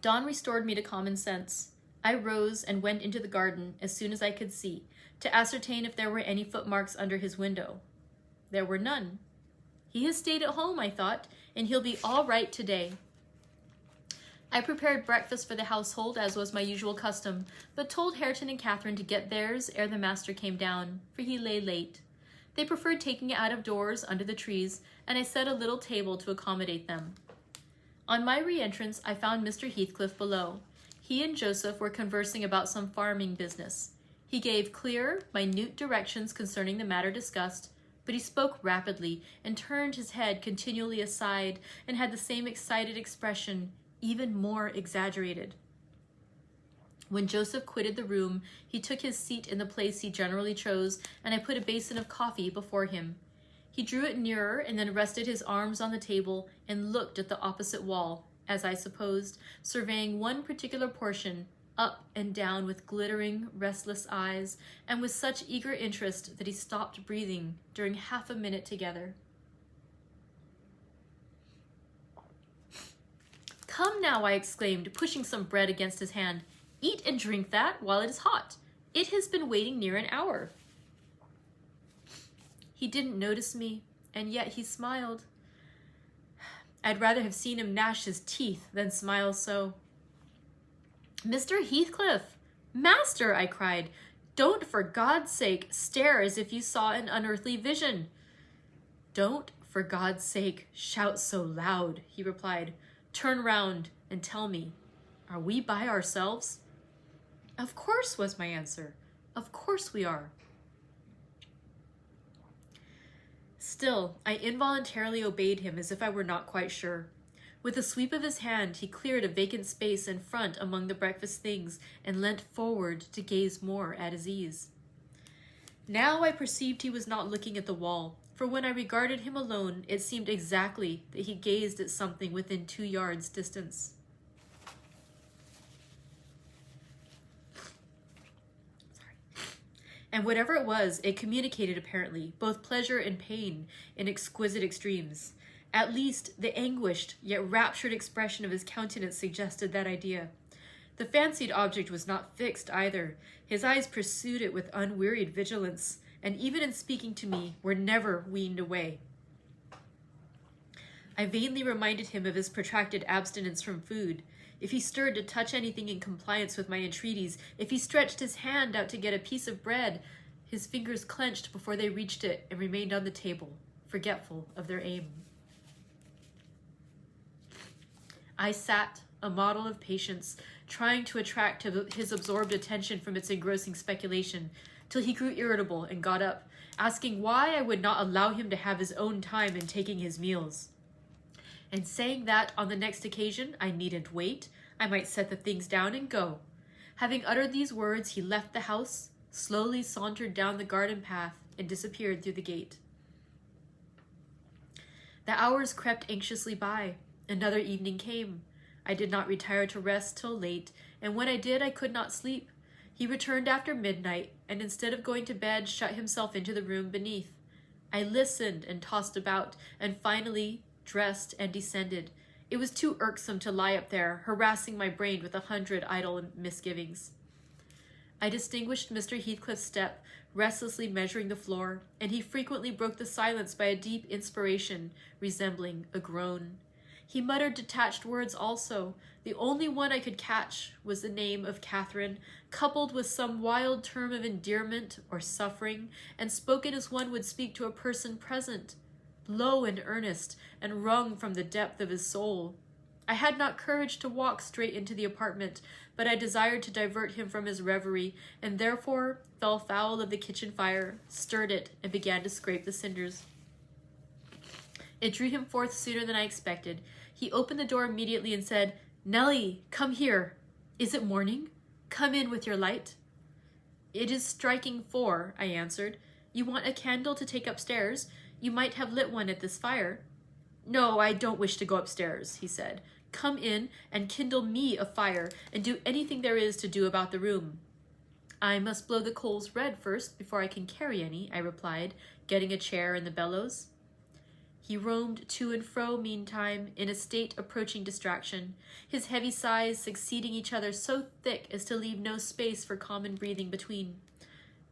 Dawn restored me to common sense. I rose and went into the garden as soon as I could see, to ascertain if there were any footmarks under his window. There were none. He has stayed at home, I thought, and he'll be all right today. I prepared breakfast for the household, as was my usual custom, but told Hareton and Catherine to get theirs ere the master came down, for he lay late. They preferred taking it out of doors under the trees, and I set a little table to accommodate them. On my re-entrance, I found Mr. Heathcliff below. He and Joseph were conversing about some farming business. He gave clear, minute directions concerning the matter discussed, but he spoke rapidly and turned his head continually aside and had the same excited expression, even more exaggerated. When Joseph quitted the room, he took his seat in the place he generally chose, and I put a basin of coffee before him. He drew it nearer and then rested his arms on the table and looked at the opposite wall, as I supposed, surveying one particular portion, up and down with glittering, restless eyes, and with such eager interest that he stopped breathing during half a minute together. Come now, I exclaimed, pushing some bread against his hand. Eat and drink that while it is hot. It has been waiting near an hour. He didn't notice me, and yet he smiled. I'd rather have seen him gnash his teeth than smile so. Mr. Heathcliff! Master, I cried, don't for God's sake stare as if you saw an unearthly vision. Don't for God's sake shout so loud, he replied. Turn round and tell me, are we by ourselves? Of course, was my answer. Of course we are. Still, I involuntarily obeyed him as if I were not quite sure. With a sweep of his hand, he cleared a vacant space in front among the breakfast things and leant forward to gaze more at his ease. Now I perceived he was not looking at the wall, for when I regarded him alone, it seemed exactly that he gazed at something within 2 yards' distance. And whatever it was, it communicated apparently both pleasure and pain in exquisite extremes. At least the anguished yet raptured expression of his countenance suggested that idea. The fancied object was not fixed either. His eyes pursued it with unwearied vigilance, and even in speaking to me were never weaned away. I vainly reminded him of his protracted abstinence from food. If he stirred to touch anything in compliance with my entreaties, if he stretched his hand out to get a piece of bread, his fingers clenched before they reached it and remained on the table, forgetful of their aim. I sat, a model of patience, trying to attract his absorbed attention from its engrossing speculation, till he grew irritable and got up, asking why I would not allow him to have his own time in taking his meals, and saying that on the next occasion I needn't wait, I might set the things down and go. Having uttered these words, he left the house, slowly sauntered down the garden path, and disappeared through the gate. The hours crept anxiously by. Another evening came. I did not retire to rest till late, and when I did, I could not sleep. He returned after midnight, and instead of going to bed, shut himself into the room beneath. I listened and tossed about, and finally dressed and descended. It was too irksome to lie up there, harassing my brain with 100 idle misgivings. I distinguished Mr. Heathcliff's step, restlessly measuring the floor, and he frequently broke the silence by a deep inspiration, resembling a groan. He muttered detached words also. The only one I could catch was the name of Catherine, coupled with some wild term of endearment or suffering, and spoken as one would speak to a person present, low and earnest, and wrung from the depth of his soul. I had not courage to walk straight into the apartment, but I desired to divert him from his reverie, and therefore fell foul of the kitchen fire, stirred it, and began to scrape the cinders. It drew him forth sooner than I expected. He opened the door immediately and said, "Nellie, come here. Is it morning? Come in with your light." "It is striking 4, I answered. "You want a candle to take upstairs? You might have lit one at this fire." "No, I don't wish to go upstairs," he said. "Come in and kindle me a fire, and do anything there is to do about the room." "I must blow the coals red first before I can carry any," I replied, getting a chair and the bellows. He roamed to and fro meantime, in a state approaching distraction, his heavy sighs succeeding each other so thick as to leave no space for common breathing between.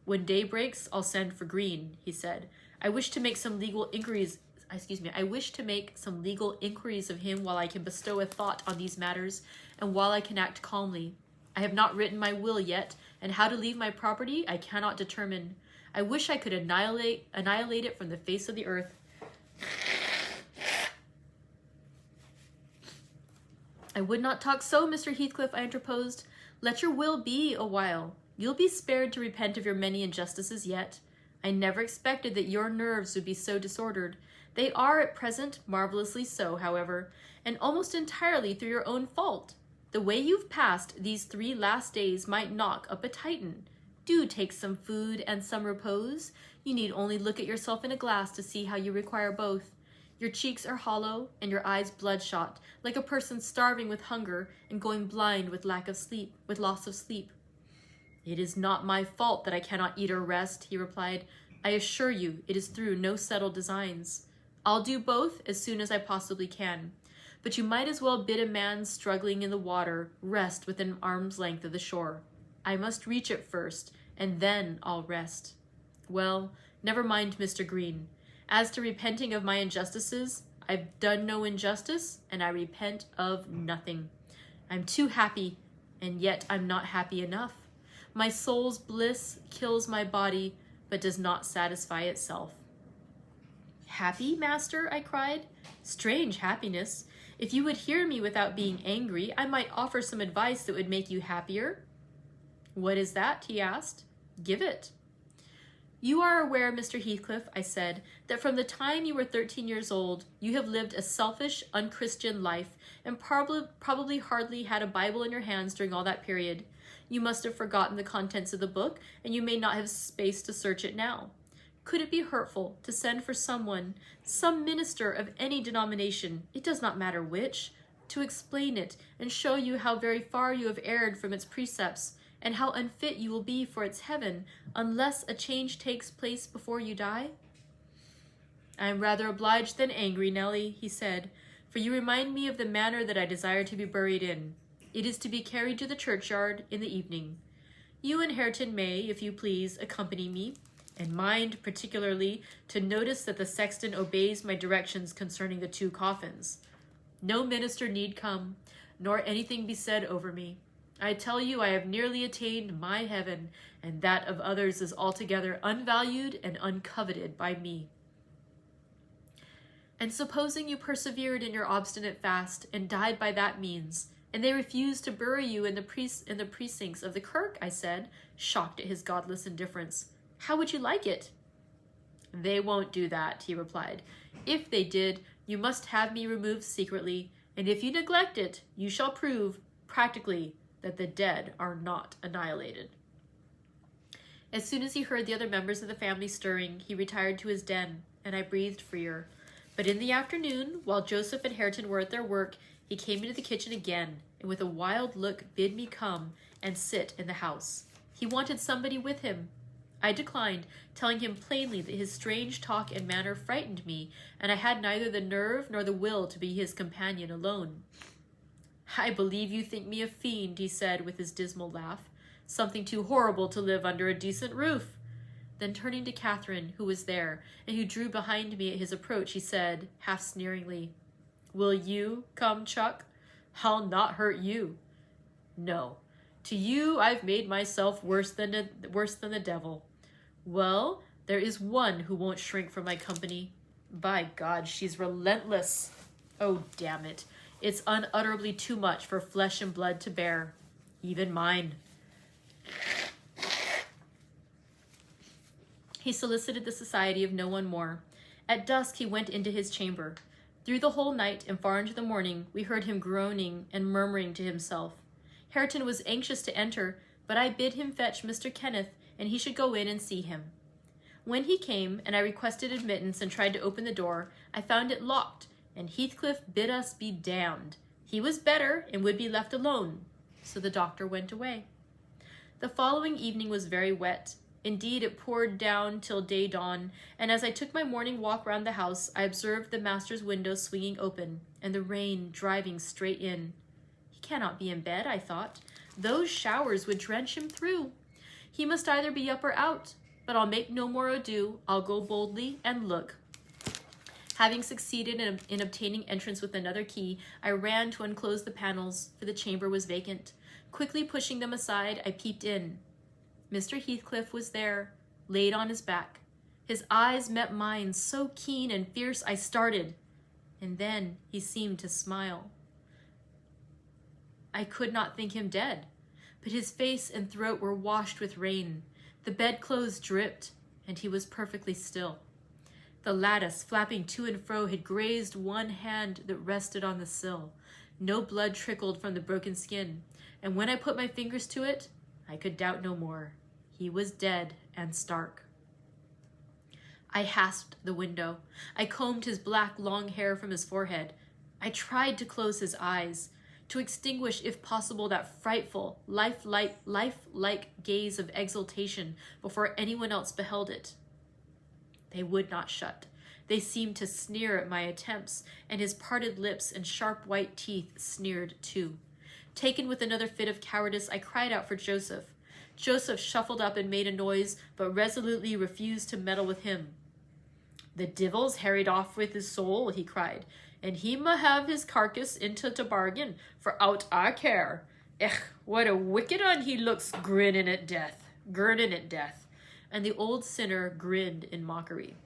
"When day breaks, I'll send for Green," he said. I wish to make some legal inquiries of him while I can bestow a thought on these matters, and while I can act calmly. I have not written my will yet, and how to leave my property I cannot determine. I wish I could annihilate it from the face of the earth. "I would not talk so, Mr. Heathcliff," I interposed. "Let your will be a while. You'll be spared to repent of your many injustices yet. I never expected that your nerves would be so disordered. They are at present marvelously so, however, and almost entirely through your own fault. The way you've passed these 3 last days might knock up a Titan. Do take some food and some repose. You need only look at yourself in a glass to see how you require both. Your cheeks are hollow, and your eyes bloodshot, like a person starving with hunger and going blind with loss of sleep." "It is not my fault that I cannot eat or rest," he replied. "I assure you it is through no settled designs. I'll do both as soon as I possibly can. But you might as well bid a man struggling in the water rest within arm's length of the shore. I must reach it first, and then I'll rest. Well, never mind, Mr. Green. As to repenting of my injustices, I've done no injustice, and I repent of nothing. I'm too happy, and yet I'm not happy enough. My soul's bliss kills my body, but does not satisfy itself." "Happy, master?" I cried. "Strange happiness. If you would hear me without being angry, I might offer some advice that would make you happier." "What is that?" he asked. "Give it." "You are aware, Mr. Heathcliff," I said, "that from the time you were 13 years old, you have lived a selfish, unchristian life, and probably hardly had a Bible in your hands during all that period. You must have forgotten the contents of the book, and you may not have space to search it now. Could it be hurtful to send for someone, some minister of any denomination, it does not matter which, to explain it and show you how very far you have erred from its precepts, and how unfit you will be for its heaven unless a change takes place before you die?" "I am rather obliged than angry, Nellie," he said, "for you remind me of the manner that I desire to be buried in. It is to be carried to the churchyard in the evening. You and Hareton may, if you please, accompany me, and mind particularly to notice that the sexton obeys my directions concerning the 2 coffins. No minister need come, nor anything be said over me. I tell you I have nearly attained my heaven, and that of others is altogether unvalued and uncoveted by me." And supposing you persevered in your obstinate fast and died by that means, and they refused to bury you in the precincts of the kirk, I said, shocked at his godless indifference, how would you like it? They won't do that, he replied. If they did, you must have me removed secretly, and if you neglect it, you shall prove, practically, that the dead are not annihilated. As soon as he heard the other members of the family stirring, he retired to his den, and I breathed freer. But in the afternoon, while Joseph and Hareton were at their work, he came into the kitchen again, and with a wild look bid me come and sit in the house. He wanted somebody with him. I declined, telling him plainly that his strange talk and manner frightened me, and I had neither the nerve nor the will to be his companion alone. I believe you think me a fiend, he said with his dismal laugh, something too horrible to live under a decent roof. Then turning to Catherine, who was there, and who drew behind me at his approach, he said, half sneeringly, Will you come, Chuck? I'll not hurt you. No, to you I've made myself worse than the devil. Well, there is one who won't shrink from my company. By God, she's relentless. Oh, damn it. It's unutterably too much for flesh and blood to bear. Even mine. He solicited the society of no one more. At dusk he went into his chamber. Through the whole night and far into the morning, we heard him groaning and murmuring to himself. Hareton was anxious to enter, but I bid him fetch Mr. Kenneth, and he should go in and see him. When he came, and I requested admittance and tried to open the door, I found it locked, and Heathcliff bid us be damned. He was better, and would be left alone. So the doctor went away. The following evening was very wet. Indeed, it poured down till day dawn, and as I took my morning walk round the house, I observed the master's window swinging open, and the rain driving straight in. He cannot be in bed, I thought. Those showers would drench him through. He must either be up or out, but I'll make no more ado. I'll go boldly and look. Having succeeded in obtaining entrance with another key, I ran to unclose the panels, for the chamber was vacant. Quickly pushing them aside, I peeped in. Mr. Heathcliff was there, laid on his back. His eyes met mine so keen and fierce I started, and then he seemed to smile. I could not think him dead, but his face and throat were washed with rain. The bedclothes dripped, and he was perfectly still. The lattice, flapping to and fro, had grazed one hand that rested on the sill. No blood trickled from the broken skin, and when I put my fingers to it, I could doubt no more. He was dead and stark. I hasped the window. I combed his black long hair from his forehead. I tried to close his eyes, to extinguish, if possible, that frightful, lifelike gaze of exultation before anyone else beheld it. They would not shut. They seemed to sneer at my attempts, and his parted lips and sharp white teeth sneered too. Taken with another fit of cowardice, I cried out for Joseph. Joseph shuffled up and made a noise, but resolutely refused to meddle with him. The divil's harried off with his soul, he cried, and he ma have his carcass into to bargain, for out I care. What a wicked un he looks, grinning at death. And the old sinner grinned in mockery.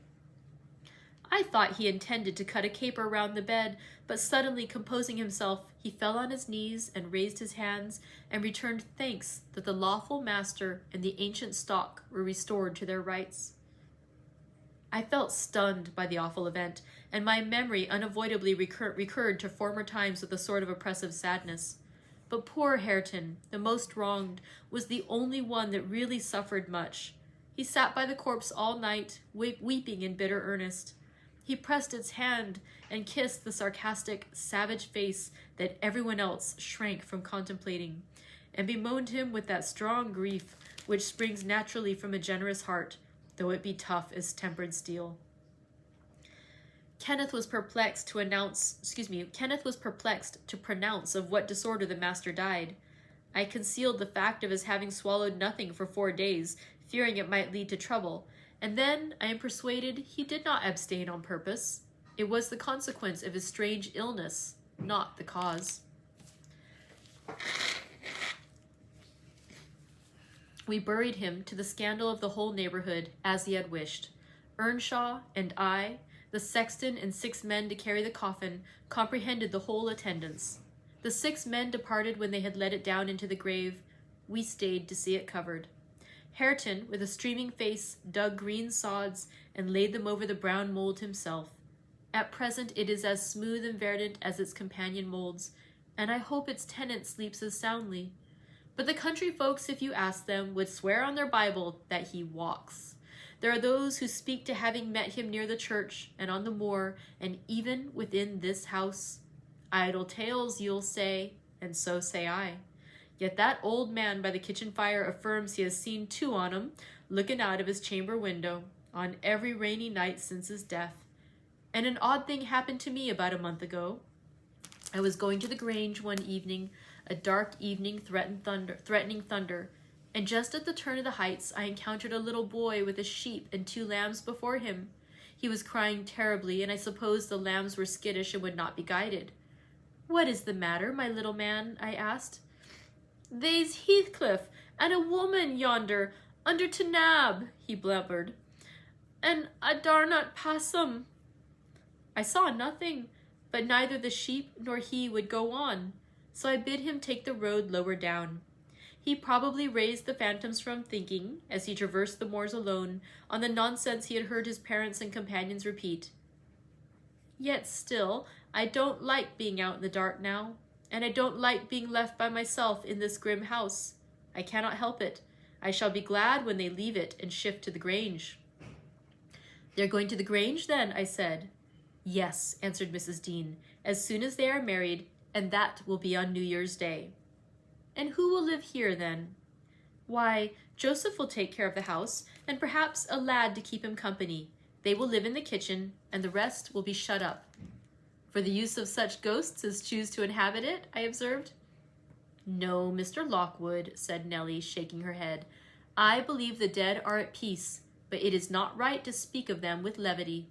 I thought he intended to cut a caper round the bed, but suddenly composing himself, he fell on his knees and raised his hands and returned thanks that the lawful master and the ancient stock were restored to their rights. I felt stunned by the awful event, and my memory unavoidably recurred to former times with a sort of oppressive sadness. But poor Hareton, the most wronged, was the only one that really suffered much. He sat by the corpse all night, weeping in bitter earnest. He pressed its hand and kissed the sarcastic, savage face that everyone else shrank from contemplating, and bemoaned him with that strong grief which springs naturally from a generous heart, though it be tough as tempered steel. Kenneth was perplexed to pronounce of what disorder the master died. I concealed the fact of his having swallowed nothing for 4 days, fearing it might lead to trouble, and then I am persuaded he did not abstain on purpose. It was the consequence of his strange illness, not the cause. We buried him, to the scandal of the whole neighborhood, as he had wished. Earnshaw and I, The sexton and 6 men to carry the coffin comprehended the whole attendance. The 6 men departed when they had let it down into the grave. We stayed to see it covered. Hareton, with a streaming face, dug green sods and laid them over the brown mold himself. At present it is as smooth and verdant as its companion molds, and I hope its tenant sleeps as soundly. But the country folks, if you ask them, would swear on their Bible that he walks. There are those who speak to having met him near the church and on the moor, and even within this house. Idle tales, you'll say, and so say I. Yet that old man by the kitchen fire affirms he has seen 2 on 'em, looking out of his chamber window, on every rainy night since his death. And an odd thing happened to me about a month ago. I was going to the Grange one evening, a dark evening threatening thunder, and just at the turn of the heights I encountered a little boy with a sheep and 2 lambs before him. He was crying terribly, and I supposed the lambs were skittish and would not be guided. "What is the matter, my little man?" I asked. "They's Heathcliff and a woman yonder, under Tanab," he blubbered, "and I dar not pass 'em." I saw nothing, but neither the sheep nor he would go on, so I bid him take the road lower down. He probably raised the phantoms from thinking, as he traversed the moors alone, on the nonsense he had heard his parents and companions repeat. Yet still, I don't like being out in the dark now, and I don't like being left by myself in this grim house. I cannot help it. I shall be glad when they leave it and shift to the Grange." "They're going to the Grange, then?" I said. "Yes," answered Mrs. Dean, "as soon as they are married, and that will be on New Year's Day." "And who will live here, then?" "Why, Joseph will take care of the house, and perhaps a lad to keep him company. They will live in the kitchen, and the rest will be shut up." "For the use of such ghosts as choose to inhabit it?" I observed. "No, Mr. Lockwood," said Nellie, shaking her head. "I believe the dead are at peace, but it is not right to speak of them with levity."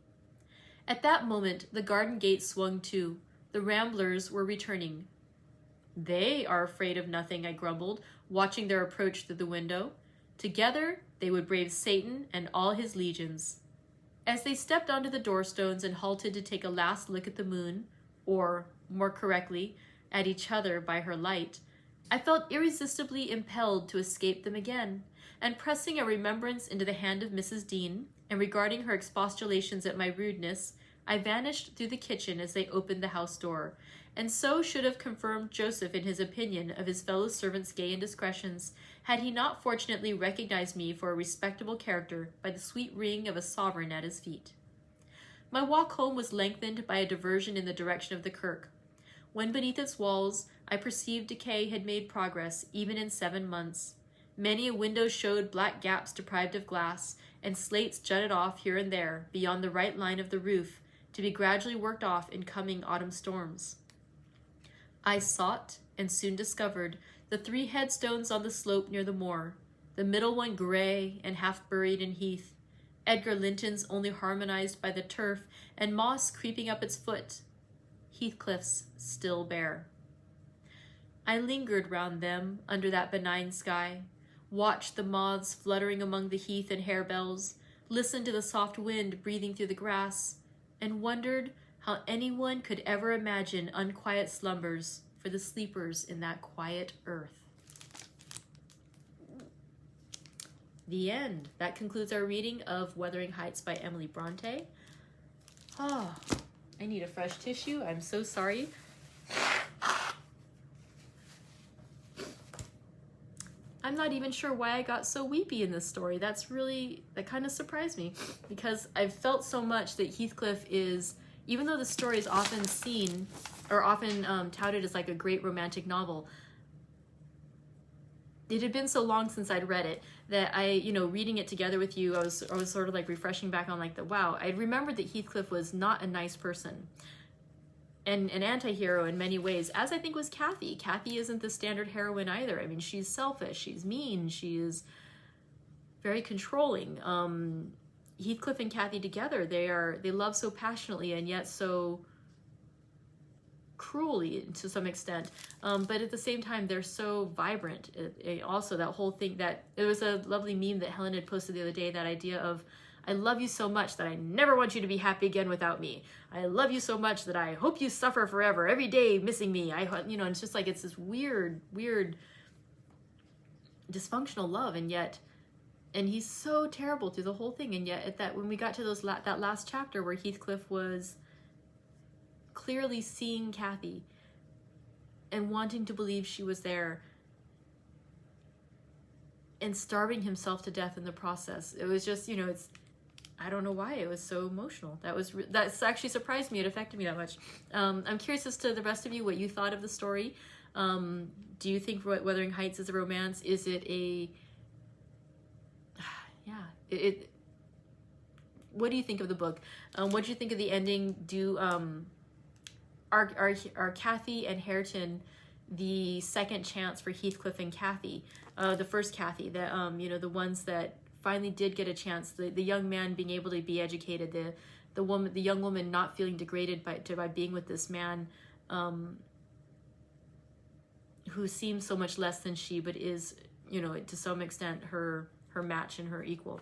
At that moment the garden gate swung to. The ramblers were returning. "They are afraid of nothing," I grumbled, watching their approach through the window. Together they would brave Satan and all his legions. As they stepped onto the doorstones and halted to take a last look at the moon, or, more correctly, at each other by her light, I felt irresistibly impelled to escape them again, and pressing a remembrance into the hand of Mrs. Dean, and regarding her expostulations at my rudeness, I vanished through the kitchen as they opened the house door, and so should have confirmed Joseph in his opinion of his fellow servants' gay indiscretions, had he not fortunately recognized me for a respectable character by the sweet ring of a sovereign at his feet. My walk home was lengthened by a diversion in the direction of the kirk. When beneath its walls, I perceived decay had made progress, even in 7 months. Many a window showed black gaps deprived of glass, and slates jutted off here and there, beyond the right line of the roof, to be gradually worked off in coming autumn storms. I sought, and soon discovered, the 3 headstones on the slope near the moor, the middle one gray and half buried in heath, Edgar Linton's only harmonized by the turf and moss creeping up its foot, Heathcliff's still bare. I lingered round them under that benign sky, watched the moths fluttering among the heath and harebells, listened to the soft wind breathing through the grass, and wondered how anyone could ever imagine unquiet slumbers for the sleepers in that quiet earth. The end. That concludes our reading of Wuthering Heights by Emily Brontë. Oh, I need a fresh tissue. I'm so sorry. I'm not even sure why I got so weepy in this story. That kind of surprised me, because I've felt so much that Heathcliff is, even though the story is often seen or often touted as like a great romantic novel, it had been so long since I'd read it that reading it together with you, I was sort of like refreshing back on wow, I remembered that Heathcliff was not a nice person and an anti-hero in many ways, as I think was Cathy. Cathy isn't the standard heroine either. I mean, she's selfish, she's mean, she is very controlling. Heathcliff and Cathy together, they love so passionately and yet so cruelly to some extent, but at the same time they're so vibrant. Also, that whole thing, that there was a lovely meme that Helen had posted the other day, that idea of, I love you so much that I never want you to be happy again without me. I love you so much that I hope you suffer forever, every day missing me. You know, it's just like, it's this weird dysfunctional love, and he's so terrible through the whole thing. And yet at that, when we got to that last chapter where Heathcliff was clearly seeing Cathy and wanting to believe she was there, and starving himself to death in the process. It was just, you know, I don't know why it was so emotional. That's actually surprised me. It affected me that much. I'm curious as to the rest of you, what you thought of the story. Do you think Wuthering Heights is a romance? Is it a, yeah, what do you think of the book? What do you think of the ending? Are Cathy and Hareton the second chance for Heathcliff and Cathy? The first Cathy, you know, the ones that finally did get a chance, the young man being able to be educated, the young woman not feeling degraded by being with this man who seems so much less than she, but is, you know, to some extent her match and her equal.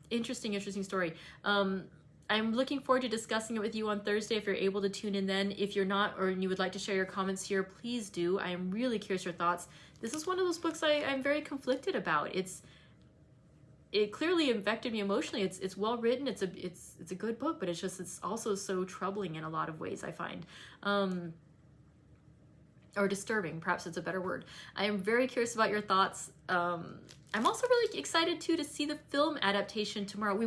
Interesting story. I'm looking forward to discussing it with you on Thursday if you're able to tune in then. If you're not, or you would like to share your comments here, please do. I am really curious your thoughts. This is one of those books I'm very conflicted about. It clearly affected me emotionally. It's well written. It's a good book, but it's also so troubling in a lot of ways, I find. Or disturbing, perhaps it's a better word. I am very curious about your thoughts. I'm also really excited too to see the film adaptation tomorrow. We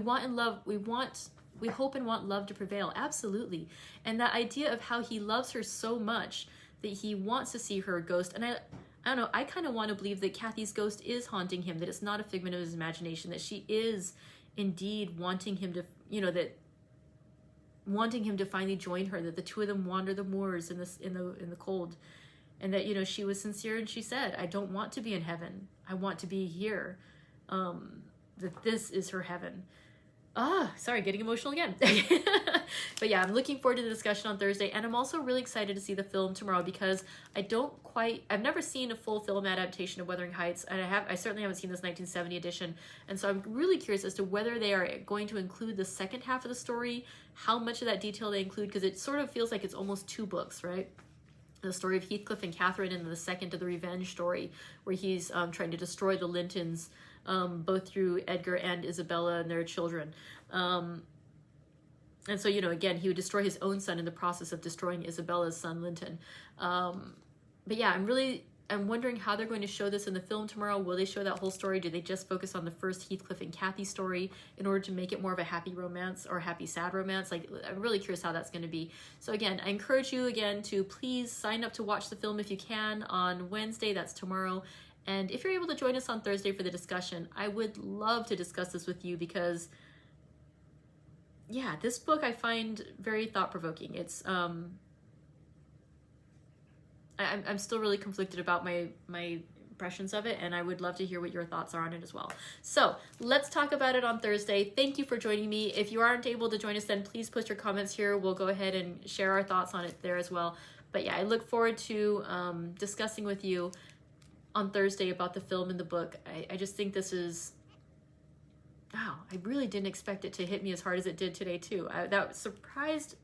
hope and want love to prevail, absolutely. And that idea of how he loves her so much that he wants to see her ghost. And I don't know, I kind of want to believe that Cathy's ghost is haunting him, that it's not a figment of his imagination, that she is indeed wanting him to, you know, wanting him to finally join her, that the two of them wander the moors in the cold, and that, you know, she was sincere and she said, I don't want to be in heaven. I want to be here. That this is her heaven. Sorry, getting emotional again. But yeah, I'm looking forward to the discussion on Thursday, and I'm also really excited to see the film tomorrow because I've never seen a full film adaptation of Wuthering Heights, and I certainly haven't seen this 1970 edition, and so I'm really curious as to whether they are going to include the second half of the story, how much of that detail they include, because it sort of feels like it's almost two books, right? The story of Heathcliff and Catherine, and the second of the revenge story, where he's trying to destroy the Lintons, both through Edgar and Isabella and their children. And so, you know, again, he would destroy his own son in the process of destroying Isabella's son, Linton. But yeah, I'm wondering how they're going to show this in the film tomorrow. Will they show that whole story? Do they just focus on the first Heathcliff and Cathy story in order to make it more of a happy romance or happy sad romance? Like, I'm really curious how that's going to be. So again, I encourage you again to please sign up to watch the film if you can on Wednesday. That's tomorrow. And if you're able to join us on Thursday for the discussion, I would love to discuss this with you because, yeah, this book I find very thought-provoking. It's I'm still really conflicted about my impressions of it, and I would love to hear what your thoughts are on it as well. So let's talk about it on Thursday. Thank you for joining me. If you aren't able to join us, then please post your comments here. We'll go ahead and share our thoughts on it there as well. But yeah, I look forward to discussing with you on Thursday about the film and the book. I just think this is, wow, I really didn't expect it to hit me as hard as it did today too. That surprised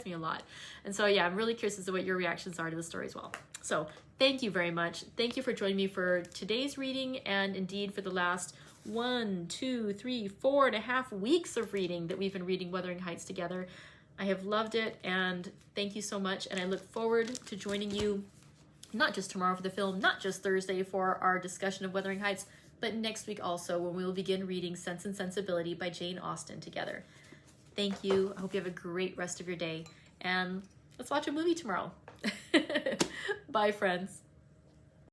me a lot. And so yeah, I'm really curious as to what your reactions are to the story as well. So thank you very much. Thank you for joining me for today's reading, and indeed for the last 1, 2, 3, 4.5 weeks of reading that we've been reading Wuthering Heights together. I have loved it, and thank you so much. And I look forward to joining you not just tomorrow for the film, not just Thursday for our discussion of Wuthering Heights, but next week also, when we will begin reading Sense and Sensibility by Jane Austen together. Thank you. I hope you have a great rest of your day, and let's watch a movie tomorrow. Bye, friends.